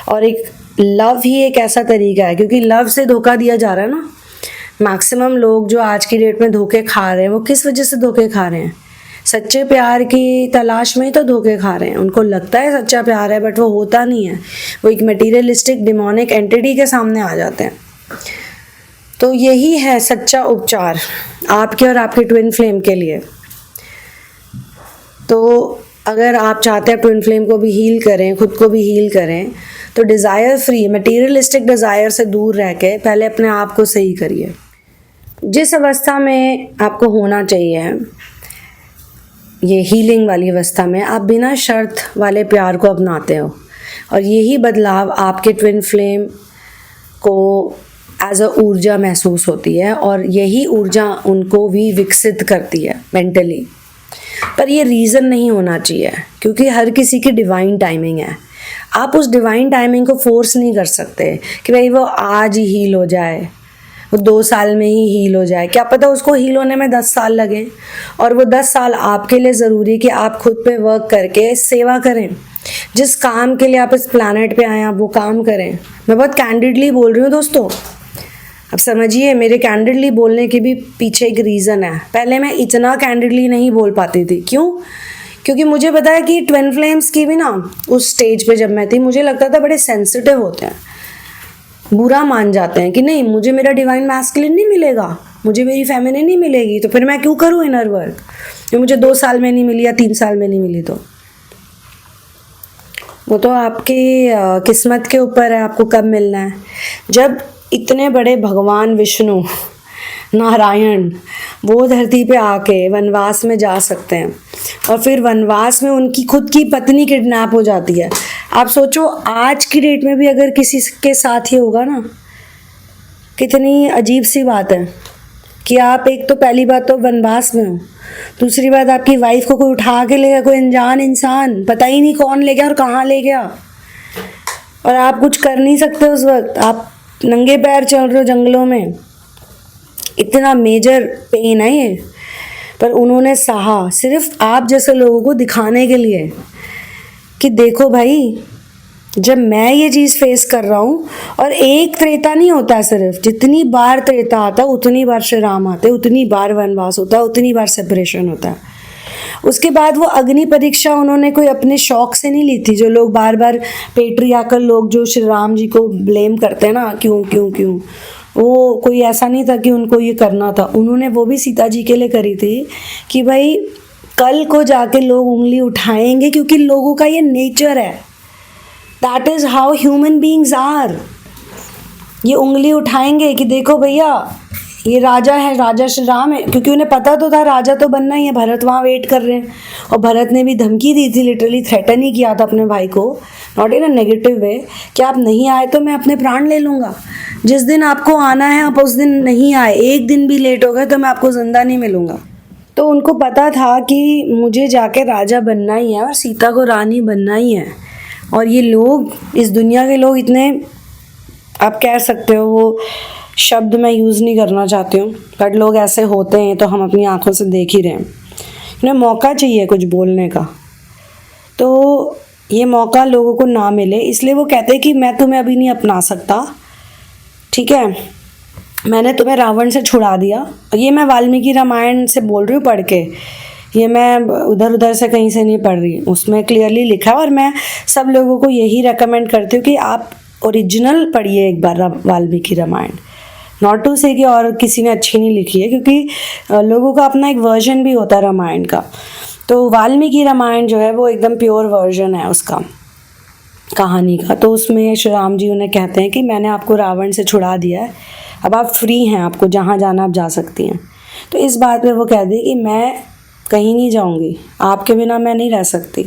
और एक लव ही एक ऐसा तरीका है, क्योंकि लव से धोखा दिया जा रहा है ना। मैक्सिमम लोग जो आज की डेट में धोखे खा रहे हैं, वो किस वजह से धोखे खा रहे हैं? सच्चे प्यार की तलाश में ही तो धोखे खा रहे हैं। उनको लगता है सच्चा प्यार है, बट वो होता नहीं है। वो एक मटेरियलिस्टिक डिमोनिक एंटिटी के सामने आ जाते हैं। तो यही है सच्चा उपचार आपके और आपके ट्विन फ्लेम के लिए। तो अगर आप चाहते हैं ट्विन फ्लेम को भी हील करें, खुद को भी हील करें, तो डिज़ायर फ्री, मटेरियलिस्टिक डिज़ायर से दूर रह के पहले अपने आप को सही करिए। जिस अवस्था में आपको होना चाहिए, ये हीलिंग वाली अवस्था में, आप बिना शर्त वाले प्यार को अपनाते हो, और यही बदलाव आपके ट्विन फ्लेम को एज अ ऊर्जा महसूस होती है, और यही ऊर्जा उनको भी विकसित करती है मेंटली। पर ये रीज़न नहीं होना चाहिए, क्योंकि हर किसी की डिवाइन टाइमिंग है। आप उस डिवाइन टाइमिंग को फोर्स नहीं कर सकते कि भाई वो आज ही हील हो जाए, वो 2 साल में ही हील हो जाए। क्या पता उसको हील होने में 10 साल लगे, और वो 10 साल आपके लिए ज़रूरी कि आप खुद पे वर्क करके सेवा करें। जिस काम के लिए आप इस प्लैनेट पे आए हैं आप वो काम करें। मैं बहुत कैंडिडली बोल रही हूँ दोस्तों, अब समझिए मेरे कैंडिडली बोलने के भी पीछे एक रीज़न है। पहले मैं इतना कैंडिडली नहीं बोल पाती थी, क्यों? क्योंकि मुझे पता है कि ट्विन फ्लेम्स की भी ना उस स्टेज पे जब मैं थी, मुझे लगता था बड़े सेंसिटिव होते हैं, बुरा मान जाते हैं कि नहीं मुझे मेरा डिवाइन मैस्कुलिन नहीं मिलेगा, मुझे मेरी फेमिनिन नहीं मिलेगी, तो फिर मैं क्यों करूँ इनर वर्क, जो मुझे 2 साल में नहीं मिली या 3 साल में नहीं मिली। तो वो तो आपकी किस्मत के ऊपर है, आपको कब मिलना है। जब इतने बड़े भगवान विष्णु नारायण वो धरती पे आके वनवास में जा सकते हैं और फिर वनवास में उनकी खुद की पत्नी किडनैप हो जाती है, आप सोचो आज की डेट में भी अगर किसी के साथ ही होगा ना, कितनी अजीब सी बात है कि आप एक तो पहली बात तो वनवास में हो, दूसरी बात आपकी वाइफ को कोई उठा के ले गया, कोई अनजान इंसान, पता ही नहीं कौन ले गया और कहाँ ले गया, और आप कुछ कर नहीं सकते उस वक्त, आप नंगे पैर चल रहे हो जंगलों में। इतना मेजर पेन है ये, पर उन्होंने सहा सिर्फ आप जैसे लोगों को दिखाने के लिए कि देखो भाई जब मैं ये चीज़ फेस कर रहा हूँ, और एक त्रेता नहीं होता, सिर्फ जितनी बार त्रेता आता है उतनी बार श्री राम आते, उतनी बार वनवास होता है, उतनी बार सेपरेशन होता है। उसके बाद वो अग्नि परीक्षा उन्होंने कोई अपने शौक से नहीं ली थी, जो लोग बार बार पेट्रियार्कल लोग जो श्री राम जी को ब्लेम करते हैं ना, क्यों क्यों क्यों, वो कोई ऐसा नहीं था कि उनको ये करना था, उन्होंने वो भी सीता जी के लिए करी थी कि भाई कल को जाके लोग उंगली उठाएंगे, क्योंकि लोगों का ये नेचर है, that is how human beings are. ये उंगली उठाएंगे कि देखो भैया ये राजा है, राजा श्री राम है, क्योंकि उन्हें पता तो था राजा तो बनना ही है, भरत वहाँ वेट कर रहे हैं, और भरत ने भी धमकी दी थी, लिटरली थ्रेटन ही किया था अपने भाई को, not in a negative way, कि आप नहीं आए तो मैं अपने प्राण ले लूँगा, जिस दिन आपको आना है आप उस दिन नहीं आए, एक दिन भी लेट हो गए तो मैं आपको जिंदा नहीं मिलूँगा। तो उनको पता था कि मुझे जाके राजा बनना ही है और सीता को रानी बनना ही है, और ये लोग इस दुनिया के लोग इतने, आप कह सकते हो वो शब्द मैं यूज़ नहीं करना चाहती हूँ, बट लोग ऐसे होते हैं, तो हम अपनी आंखों से देख ही रहे हैं। उन्हें मौका चाहिए कुछ बोलने का, तो ये मौका लोगों को ना मिले, इसलिए वो कहते हैं कि मैं तुम्हें अभी नहीं अपना सकता, ठीक है, मैंने तुम्हें रावण से छुड़ा दिया। ये मैं वाल्मीकि रामायण से बोल रही हूँ पढ़ के, ये मैं उधर उधर से कहीं से नहीं पढ़ रही, उसमें क्लियरली लिखा है, और मैं सब लोगों को यही रेकमेंड करती हूँ कि आप ओरिजिनल पढ़िए एक बार वाल्मीकि रामायण, नॉट टू से कि और किसी ने अच्छी नहीं लिखी है, क्योंकि लोगों का अपना एक वर्जन भी होता है रामायण का। तो वाल्मीकि रामायण जो है वो एकदम प्योर वर्जन है उसका कहानी का। तो उसमें श्री राम जी उन्हें कहते हैं कि मैंने आपको रावण से छुड़ा दिया है, अब आप फ्री हैं, आपको जहाँ जाना आप जा सकती हैं। तो इस बात पे वो कह दी कि मैं कहीं नहीं जाऊँगी, आपके बिना मैं नहीं रह सकती।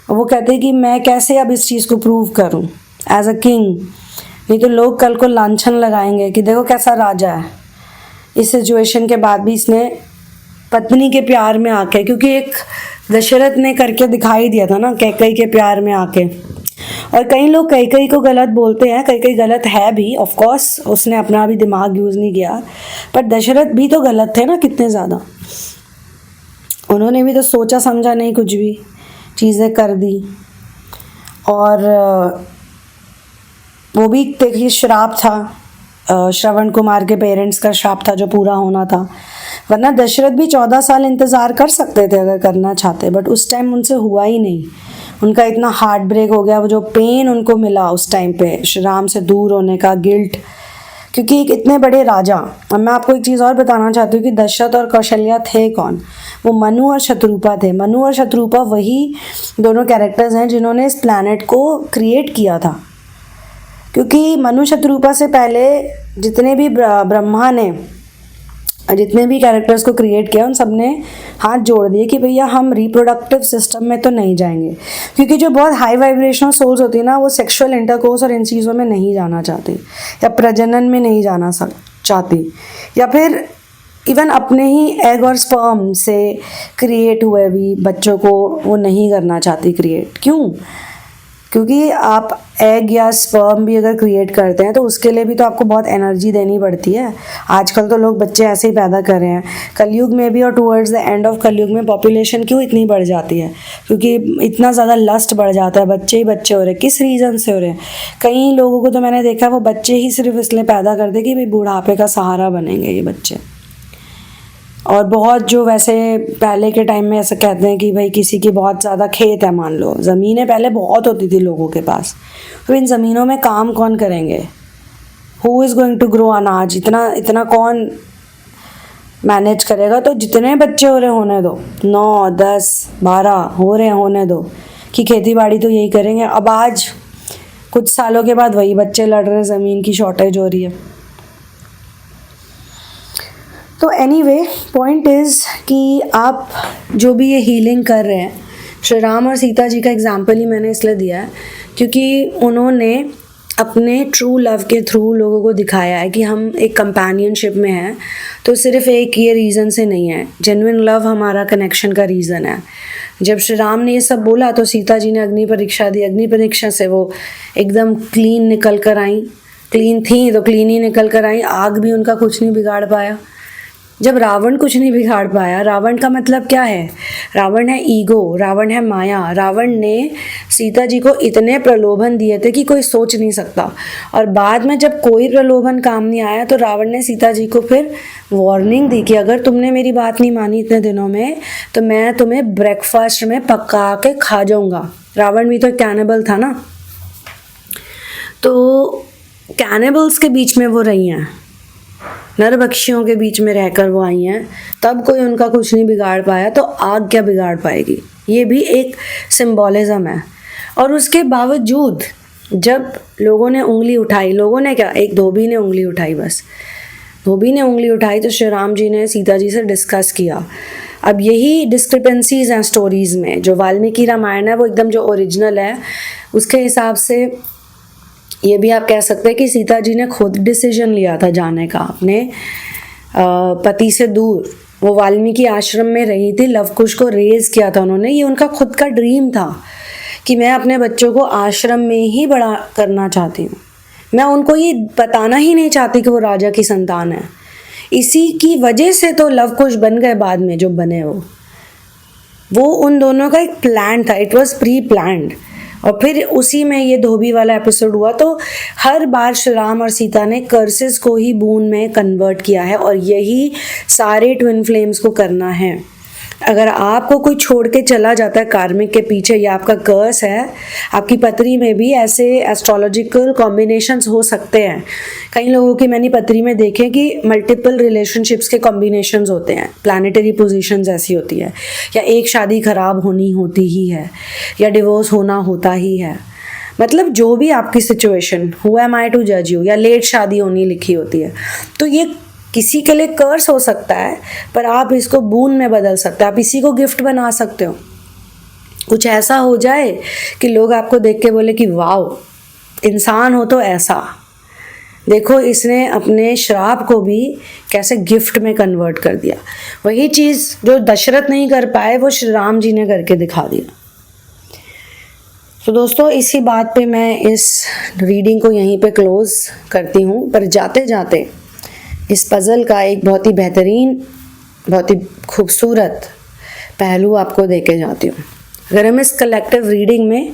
वो कहते हैं कि मैं कैसे अब इस चीज़ को प्रूव करूँ एज अ किंग, नहीं तो लोग कल को लांछन लगाएंगे कि देखो कैसा राजा है। इस सिचुएशन के बाद भी इसने पत्नी के प्यार में आके, क्योंकि एक दशरथ ने करके दिखाई दिया था ना कैकई के प्यार में आके, और कई लोग कैकई को गलत बोलते हैं, कैकई गलत है भी, ऑफ कोर्स उसने अपना भी दिमाग यूज़ नहीं किया, पर दशरथ भी तो गलत थे ना कितने ज़्यादा, उन्होंने भी तो सोचा समझा नहीं, कुछ भी चीज़ें कर दी। और वो भी देखिए श्राप था, श्रवण कुमार के पेरेंट्स का श्राप था जो पूरा होना था, वरना दशरथ भी 14 साल इंतज़ार कर सकते थे अगर करना चाहते, बट उस टाइम उनसे हुआ ही नहीं। उनका इतना हार्ट ब्रेक हो गया, वो जो पेन उनको मिला उस टाइम पे श्री राम से दूर होने का, गिल्ट, क्योंकि एक इतने बड़े राजा। अब मैं आपको एक चीज़ और बताना चाहती हूँ कि दशरथ और कौशल्या थे कौन, वो मनु और शत्रुपा थे। मनु और शत्रुपा वही दोनों कैरेक्टर्स हैं जिन्होंने इस प्लैनेट को क्रिएट किया था, क्योंकि मनु शत्रुपा से पहले जितने भी ब्रह्मा ने जितने भी कैरेक्टर्स को क्रिएट किया उन सब ने हाथ जोड़ दिए कि भैया हम रिप्रोडक्टिव सिस्टम में तो नहीं जाएंगे, क्योंकि जो बहुत हाई वाइब्रेशनल सोल्स होती है ना, वो सेक्सुअल इंटरकोर्स और इन चीज़ों में नहीं जाना चाहती, या प्रजनन में नहीं जाना चाहती, या फिर इवन अपने ही एग और स्पर्म से क्रिएट हुए भी बच्चों को वो नहीं करना चाहती क्रिएट। क्यों? क्योंकि आप एग या स्पर्म भी अगर क्रिएट करते हैं तो उसके लिए भी तो आपको बहुत एनर्जी देनी पड़ती है। आजकल तो लोग बच्चे ऐसे ही पैदा कर रहे हैं। कलयुग में भी और टुवर्ड्स द एंड ऑफ कलयुग में पॉपुलेशन क्यों इतनी बढ़ जाती है? क्योंकि इतना ज़्यादा लस्ट बढ़ जाता है, बच्चे ही बच्चे हो रहे हैं। किस रीज़न से हो रहे हैं? कई लोगों को तो मैंने देखा वो बच्चे ही सिर्फ इसलिए पैदा करते कि भाई बुढ़ापे का सहारा बनेंगे ये बच्चे। और बहुत जो वैसे पहले के टाइम में ऐसा कहते हैं कि भाई किसी की बहुत ज़्यादा खेत है, मान लो ज़मीनें पहले बहुत होती थी लोगों के पास, तो इन ज़मीनों में काम कौन करेंगे? Who is going to grow अनाज? इतना कौन मैनेज करेगा? तो जितने बच्चे हो रहे होने दो, 9 10 12 हो रहे होने दो, कि खेती बाड़ी तो यही करेंगे। अब आज कुछ सालों के बाद वही बच्चे लड़ रहे हैं, ज़मीन की शॉर्टेज हो रही है। तो एनीवे पॉइंट इज़ कि आप जो भी ये हीलिंग कर रहे हैं, श्री राम और सीता जी का एग्जाम्पल ही मैंने इसलिए दिया है क्योंकि उन्होंने अपने ट्रू लव के थ्रू लोगों को दिखाया है कि हम एक कंपेनियनशिप में हैं। तो सिर्फ एक ये रीज़न से नहीं है, जेन्युइन लव हमारा कनेक्शन का रीज़न है। जब श्री राम ने ये सब बोला तो सीता जी ने अग्नि परीक्षा दी। अग्नि परीक्षा से वो एकदम क्लीन निकल कर आई, क्लीन थी तो क्लीन ही निकल कर आई। आग भी उनका कुछ नहीं बिगाड़ पाया। जब रावण कुछ नहीं बिगाड़ पाया, रावण का मतलब क्या है? रावण है ईगो, रावण है माया। रावण ने सीता जी को इतने प्रलोभन दिए थे कि कोई सोच नहीं सकता। और बाद में जब कोई प्रलोभन काम नहीं आया तो रावण ने सीता जी को फिर वार्निंग दी कि अगर तुमने मेरी बात नहीं मानी इतने दिनों में तो मैं तुम्हें ब्रेकफास्ट में पका के खा जाऊंगा। रावण भी तो कैनिबल था ना। तो कैनिबल्स के बीच में वो रही हैं, नरभक्षियों के बीच में रहकर वो आई हैं, तब कोई उनका कुछ नहीं बिगाड़ पाया, तो आग क्या बिगाड़ पाएगी? ये भी एक सिंबॉलिज्म है। और उसके बावजूद जब लोगों ने उंगली उठाई, लोगों ने क्या, एक धोबी ने उंगली उठाई, बस धोबी ने उंगली उठाई तो श्री राम जी ने सीता जी से डिस्कस किया। अब यही डिस्क्रिपेंसीज हैं स्टोरीज़ में। जो वाल्मीकि रामायण है वो एकदम जो ओरिजिनल है उसके हिसाब से ये भी आप कह सकते हैं कि सीता जी ने खुद डिसीजन लिया था जाने का अपने पति से दूर। वो वाल्मीकि आश्रम में रही थी, लवकुश को रेज किया था उन्होंने। ये उनका खुद का ड्रीम था कि मैं अपने बच्चों को आश्रम में ही बड़ा करना चाहती हूँ। मैं उनको ये बताना ही नहीं चाहती कि वो राजा की संतान है। इसी की वजह से तो लवकुश बन गए बाद में जो बने। वो उन दोनों का एक प्लान था, इट वॉज प्री प्लान्ड। और फिर उसी में ये धोबी वाला एपिसोड हुआ। तो हर बार श्री राम और सीता ने कर्सेस को ही बून में कन्वर्ट किया है और यही सारे ट्विन फ्लेम्स को करना है। अगर आपको कोई छोड़ के चला जाता है कार्मिक के पीछे, या आपका कर्स है, आपकी पत्री में भी ऐसे एस्ट्रोलॉजिकल कॉम्बिनेशंस हो सकते हैं। कई लोगों की मैंने पत्री में देखे कि मल्टीपल रिलेशनशिप्स के कॉम्बिनेशंस होते हैं, प्लानिटरी पोजीशंस ऐसी होती है, या एक शादी खराब होनी होती ही है, या डिवोर्स होना होता ही है। मतलब जो भी आपकी situation, who am I to जज यू, या लेट शादी होनी लिखी होती है, तो ये किसी के लिए कर्स हो सकता है, पर आप इसको बून में बदल सकते हैं। आप इसी को गिफ्ट बना सकते हो। कुछ ऐसा हो जाए कि लोग आपको देख के बोले कि वाओ, इंसान हो तो ऐसा। देखो इसने अपने श्राप को भी कैसे गिफ्ट में कन्वर्ट कर दिया। वही चीज़ जो दशरथ नहीं कर पाए वो श्री राम जी ने करके दिखा दिया। तो दोस्तों इसी बात पे मैं इस रीडिंग को यहीं पे क्लोज करती हूँ। पर जाते जाते इस पज़ल का एक बहुत ही बेहतरीन, बहुत ही खूबसूरत पहलू आपको देके जाती हूँ। अगर हम इस कलेक्टिव रीडिंग में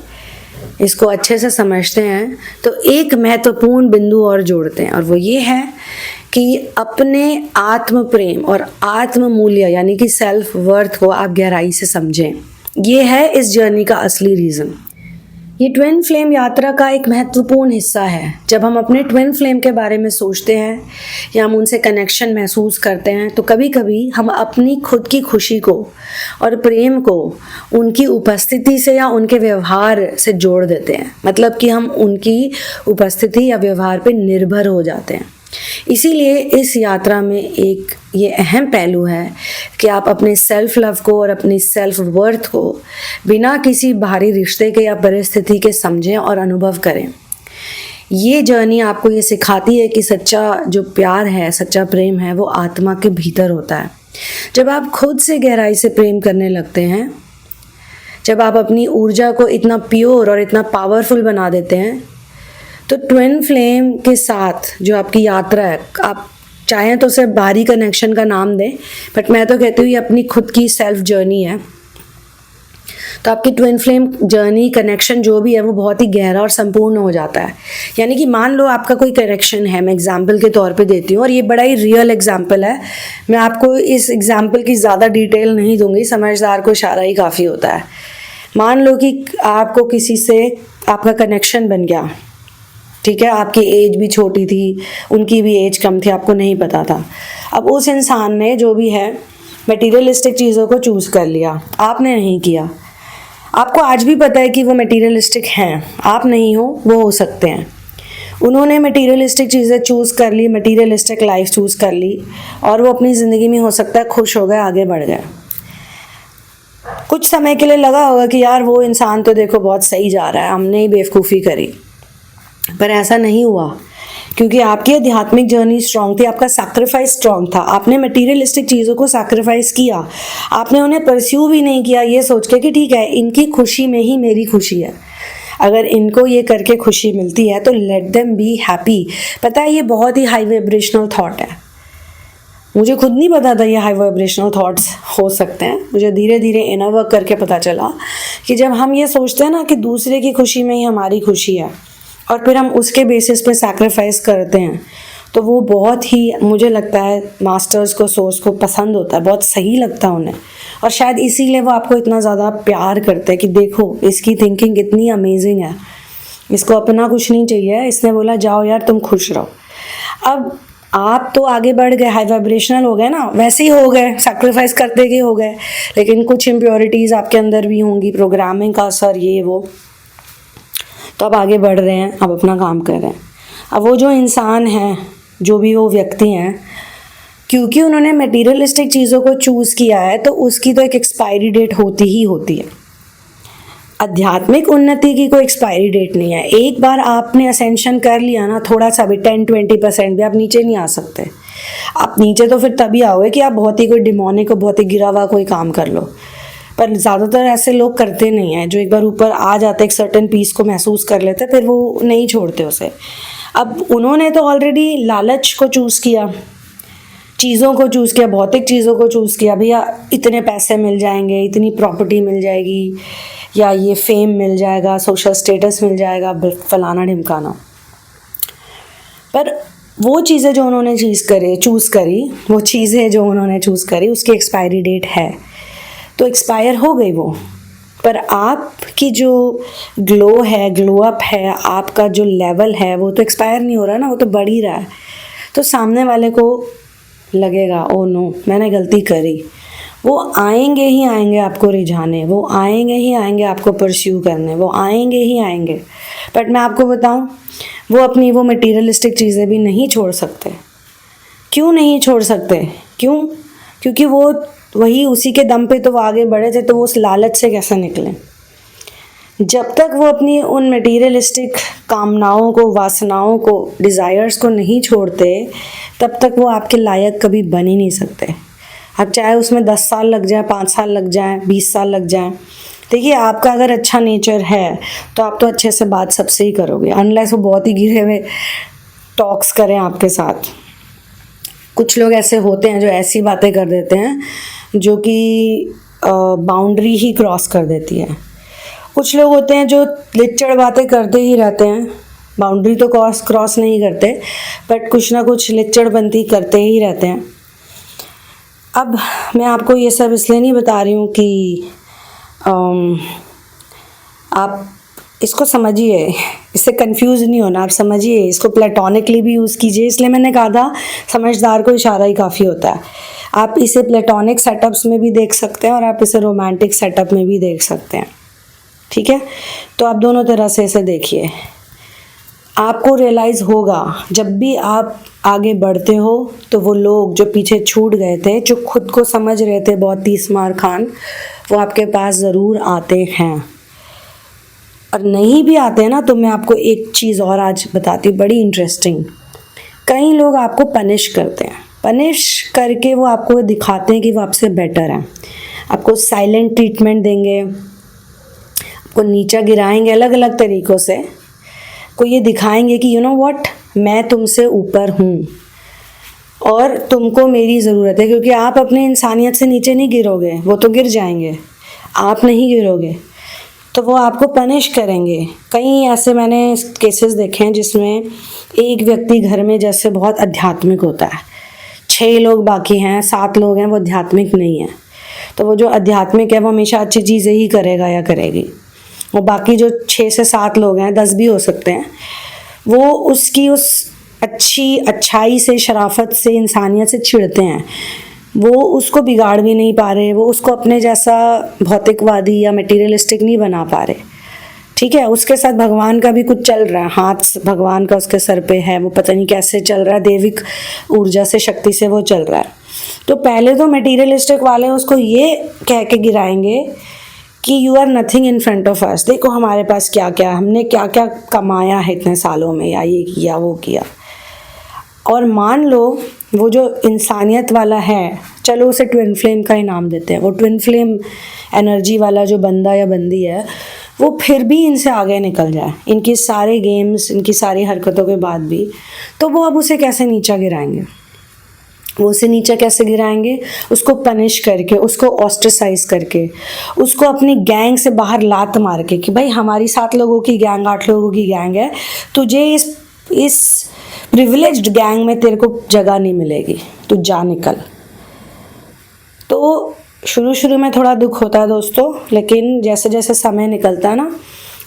इसको अच्छे से समझते हैं तो एक महत्वपूर्ण बिंदु और जोड़ते हैं, और वो ये है कि अपने आत्म प्रेम और आत्म मूल्य यानी कि सेल्फ वर्थ को आप गहराई से समझें। ये है इस जर्नी का असली रीज़न। ये ट्विन फ्लेम यात्रा का एक महत्वपूर्ण हिस्सा है। जब हम अपने ट्विन फ्लेम के बारे में सोचते हैं या हम उनसे कनेक्शन महसूस करते हैं तो कभी कभी हम अपनी खुद की खुशी को और प्रेम को उनकी उपस्थिति से या उनके व्यवहार से जोड़ देते हैं। मतलब कि हम उनकी उपस्थिति या व्यवहार पे निर्भर हो जाते हैं। इसीलिए इस यात्रा में एक ये अहम पहलू है कि आप अपने सेल्फ लव को और अपनी सेल्फ वर्थ को बिना किसी बाहरी रिश्ते के या परिस्थिति के समझें और अनुभव करें। ये जर्नी आपको ये सिखाती है कि सच्चा जो प्यार है, सच्चा प्रेम है, वो आत्मा के भीतर होता है। जब आप खुद से गहराई से प्रेम करने लगते हैं जब आप अपनी ऊर्जा को इतना प्योर और इतना पावरफुल बना देते हैं, तो ट्विन फ्लेम के साथ जो आपकी यात्रा है, आप चाहें तो उसे बाहरी कनेक्शन का नाम दें, बट मैं तो कहती हूँ ये अपनी खुद की सेल्फ जर्नी है। तो आपकी ट्विन फ्लेम जर्नी कनेक्शन जो भी है वो बहुत ही गहरा और संपूर्ण हो जाता है। यानी कि मान लो आपका कोई कनेक्शन है, मैं एग्जाम्पल के तौर पे देती हूँ और ये बड़ा ही रियल एग्जाम्पल है, मैं आपको इस एग्जाम्पल की ज़्यादा डिटेल नहीं दूंगी, समझदार को इशारा ही काफ़ी होता है। मान लो कि आपको किसी से आपका कनेक्शन बन गया, ठीक है, आपकी एज भी छोटी थी, उनकी भी एज कम थी, आपको नहीं पता था। अब उस इंसान ने जो भी है मटीरियलिस्टिक चीज़ों को चूज़ कर लिया, आपने नहीं किया। आपको आज भी पता है कि वो मटीरियलिस्टिक हैं, आप नहीं हो, वो हो सकते हैं। उन्होंने मटीरियलिस्टिक चीज़ें चूज़ कर ली, मटीरियलिस्टिक लाइफ चूज़ कर ली और वो अपनी ज़िंदगी में हो सकता है खुश हो गए, आगे बढ़ गए। कुछ समय के लिए लगा होगा कि यार वो इंसान तो देखो बहुत सही जा रहा है, हमने ही बेवकूफ़ी करी, पर ऐसा नहीं हुआ, क्योंकि आपकी आध्यात्मिक जर्नी स्ट्रांग थी, आपका सैक्रिफाइस स्ट्रांग था। आपने मटीरियलिस्टिक चीज़ों को सैक्रिफाइस किया, आपने उन्हें परस्यू भी नहीं किया ये सोच के कि ठीक है इनकी खुशी में ही मेरी खुशी है, अगर इनको ये करके खुशी मिलती है तो लेट देम बी हैप्पी। पता है ये बहुत ही हाई वाइब्रेशनल थॉट है, मुझे खुद नहीं पता था ये हाई वाइब्रेशनल थॉट्स हो सकते हैं, मुझे धीरे धीरे इनर वर्क करके पता चला कि जब हम ये सोचते हैं ना कि दूसरे की खुशी में ही हमारी खुशी है और फिर हम उसके बेसिस पे सैक्रिफाइस करते हैं, तो वो बहुत ही, मुझे लगता है मास्टर्स को, सोर्स को पसंद होता है, बहुत सही लगता है उन्हें, और शायद इसीलिए वो आपको इतना ज़्यादा प्यार करते हैं कि देखो इसकी थिंकिंग कितनी अमेजिंग है, इसको अपना कुछ नहीं चाहिए, इसने बोला जाओ यार तुम खुश रहो। अब आप तो आगे बढ़ गए, हाई वाइब्रेशनल हो गए ना, वैसे ही हो गए, सैक्रिफाइस करते ही हो गए, लेकिन कुछ इम्प्योरिटीज़ आपके अंदर भी होंगी, प्रोग्रामिंग का असर, ये वो, तो अब आगे बढ़ रहे हैं, अब अपना काम कर रहे हैं। अब वो जो इंसान है, जो भी वो व्यक्ति हैं, क्योंकि उन्होंने मटीरियलिस्टिक चीज़ों को चूज़ किया है तो उसकी तो एक एक्सपायरी डेट होती ही होती है। आध्यात्मिक उन्नति की कोई एक्सपायरी डेट नहीं है। एक बार आपने असेंशन कर लिया ना, थोड़ा सा भी 10-20% भी, आप नीचे नहीं आ सकते। आप नीचे तो फिर तभी आओगे कि आप बहुत ही कोई डिमोनिक और बहुत ही गिरा हुआ कोई काम कर लो, पर ज़्यादातर ऐसे लोग करते नहीं हैं। जो एक बार ऊपर आ जाते, एक सर्टेन पीस को महसूस कर लेते, फिर वो नहीं छोड़ते उसे। अब उन्होंने तो ऑलरेडी लालच को चूज़ किया, चीज़ों को चूज़ किया, भौतिक चीज़ों को चूज़ किया, भैया इतने पैसे मिल जाएंगे, इतनी प्रॉपर्टी मिल जाएगी, या ये फेम मिल जाएगा, सोशल स्टेटस मिल जाएगा, फलाना ढिमकाना। पर वो चीज़ें जो उन्होंने चूज़ करी, वो चीज़ें जो उन्होंने चूज़ करी उसकी एक्सपायरी डेट है, तो एक्सपायर हो गई वो। पर आपकी जो ग्लो है, ग्लो अप है, आपका जो लेवल है, वो तो एक्सपायर नहीं हो रहा ना, वो तो बढ़ ही रहा है। तो सामने वाले को लगेगा ओ नो मैंने गलती करी, वो आएंगे ही आएंगे आपको रिझाने, वो आएंगे ही आएंगे आपको परस्यू करने, वो आएंगे ही आएंगे। बट मैं आपको बताऊं, वो अपनी वो मटीरियलिस्टिक चीज़ें भी नहीं छोड़ सकते। क्यों नहीं छोड़ सकते? क्यों? क्योंकि वो वही उसी के दम पे तो वो आगे बढ़े थे, तो वो उस लालच से कैसे निकले? जब तक वो अपनी उन मटीरियलिस्टिक कामनाओं को, वासनाओं को, डिज़ायर्स को नहीं छोड़ते, तब तक वो आपके लायक कभी बन ही नहीं सकते। अब चाहे उसमें 10 साल लग जाए, 5 साल लग जाए, 20 साल लग जाए। देखिए, आपका अगर अच्छा नेचर है तो आप तो अच्छे से बात सबसे ही करोगे, अनलेस वो बहुत ही गिरे हुए टॉक्स करें आपके साथ। कुछ लोग ऐसे होते हैं जो ऐसी बातें कर देते हैं जो कि बाउंड्री ही क्रॉस कर देती है। कुछ लोग होते हैं जो लिच्चड़ बातें करते ही रहते हैं, बाउंड्री तो क्रॉस नहीं करते, बट कुछ ना कुछ लिच्चड़बंती करते ही रहते हैं। अब मैं आपको ये सब इसलिए नहीं बता रही हूँ कि आप इसको समझिए, इससे कंफ्यूज नहीं होना, आप समझिए, इसको प्लेटोनिकली भी यूज़ कीजिए। इसलिए मैंने कहा था समझदार को इशारा ही काफ़ी होता है। आप इसे प्लेटोनिक सेटअप्स में भी देख सकते हैं और आप इसे रोमांटिक सेटअप में भी देख सकते हैं, ठीक है? तो आप दोनों तरह से इसे देखिए। आपको रियलाइज़ होगा जब भी आप आगे बढ़ते हो तो वो लोग जो पीछे छूट गए थे, जो खुद को समझ रहे थे बहुत तीस मार खान, वो आपके पास ज़रूर आते हैं। और नहीं भी आते हैं ना, तो मैं आपको एक चीज़ और आज बताती हूँ, बड़ी इंटरेस्टिंग। कई लोग आपको पनिश करते हैं, पनिश करके वो आपको दिखाते हैं कि वो आपसे बेटर हैं, आपको साइलेंट ट्रीटमेंट देंगे, को नीचा गिराएंगे अलग अलग तरीक़ों से, को ये दिखाएंगे कि यू नो व्हाट, मैं तुमसे ऊपर हूँ और तुमको मेरी ज़रूरत है, क्योंकि आप अपने इंसानियत से नीचे नहीं गिरोगे, वो तो गिर जाएंगे, आप नहीं गिरोगे, तो वो आपको पनिश करेंगे। कई ऐसे मैंने केसेस देखे हैं जिसमें एक व्यक्ति घर में जैसे बहुत आध्यात्मिक होता है, 6 लोग बाकी हैं, 7 लोग हैं वो आध्यात्मिक नहीं है, तो वो जो आध्यात्मिक है वो हमेशा अच्छी चीज़ें ही करेगा या करेगी, वो बाकी जो 6 से 7 लोग हैं, 10 भी हो सकते हैं, वो उसकी उस अच्छाई से, शराफत से, इंसानियत से चिढ़ते हैं, वो उसको बिगाड़ भी नहीं पा रहे, वो उसको अपने जैसा भौतिकवादी या मटेरियलिस्टिक नहीं बना पा रहे। ठीक है, उसके साथ भगवान का भी कुछ चल रहा है, हाथ भगवान का उसके सर पे है, वो पता नहीं कैसे चल रहा है, देविक ऊर्जा से, शक्ति से वो चल रहा है। तो पहले तो मटेरियलिस्टिक वाले उसको ये कह के गिराएंगे कि you are nothing in front of us, देखो हमारे पास क्या क्या, हमने क्या क्या कमाया है इतने सालों में, या ये किया वो किया। और मान लो वो जो इंसानियत वाला है, चलो उसे ट्विन फ्लेम का ही नाम देते हैं, वो ट्विन फ्लेम एनर्जी वाला जो बंदा या बंदी है, वो फिर भी इनसे आगे निकल जाए, इनकी सारे गेम्स, इनकी सारी हरकतों के बाद भी, तो वो अब उसे कैसे नीचा गिराएंगे? वो उसे नीचा कैसे गिराएंगे? उसको पनिश करके, उसको ऑस्ट्रेसाइज करके, उसको अपनी गैंग से बाहर लात मार के कि भाई हमारी 7 लोगों की गैंग, 8 लोगों की गैंग है, तुझे इस प्रिविलेज्ड गैंग में तेरे को जगह नहीं मिलेगी, तू जा निकल। तो शुरू में थोड़ा दुख होता है दोस्तों, लेकिन जैसे जैसे समय निकलता है ना,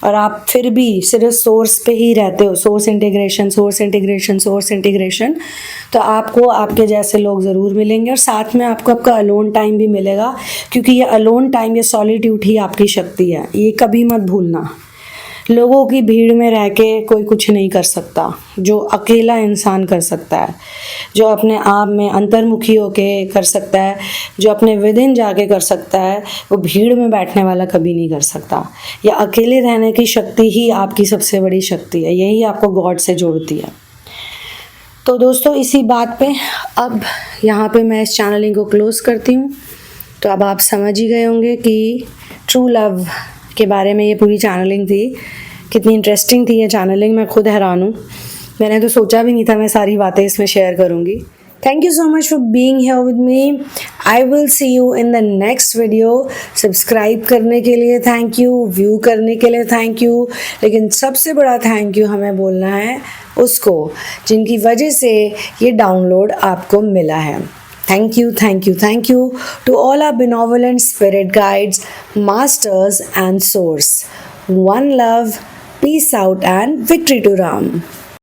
और आप फिर भी सिर्फ सोर्स पे ही रहते हो, सोर्स इंटीग्रेशन, तो आपको आपके जैसे लोग ज़रूर मिलेंगे, और साथ में आपको आपका अलोन टाइम भी मिलेगा, क्योंकि ये अलोन टाइम, ये सॉलिट्यूड ही आपकी शक्ति है, ये कभी मत भूलना। लोगों की भीड़ में रह के कोई कुछ नहीं कर सकता, जो अकेला इंसान कर सकता है, जो अपने आप में अंतर्मुखी होके कर सकता है, जो अपने विदिन जाके कर सकता है, वो भीड़ में बैठने वाला कभी नहीं कर सकता। या अकेले रहने की शक्ति ही आपकी सबसे बड़ी शक्ति है, यही आपको गॉड से जोड़ती है। तो दोस्तों इसी बात पे अब यहाँ पे मैं इस चैनलिंग को क्लोज़ करती हूँ। तो अब आप समझ ही गए होंगे कि ट्रू लव के बारे में ये पूरी चैनलिंग थी। कितनी इंटरेस्टिंग थी ये चैनलिंग, मैं खुद हैरान हूँ, मैंने तो सोचा भी नहीं था मैं सारी बातें इसमें शेयर करूँगी। Thank you so much for being here with me. I will see you in the next video. Subscribe करने के लिए थैंक यू, व्यू करने के लिए थैंक यू, लेकिन सबसे बड़ा थैंक यू हमें बोलना है उसको जिनकी वजह से ये डाउनलोड आपको मिला है। Thank you to all our benevolent spirit guides, masters and source. One love, peace out and victory to Ram.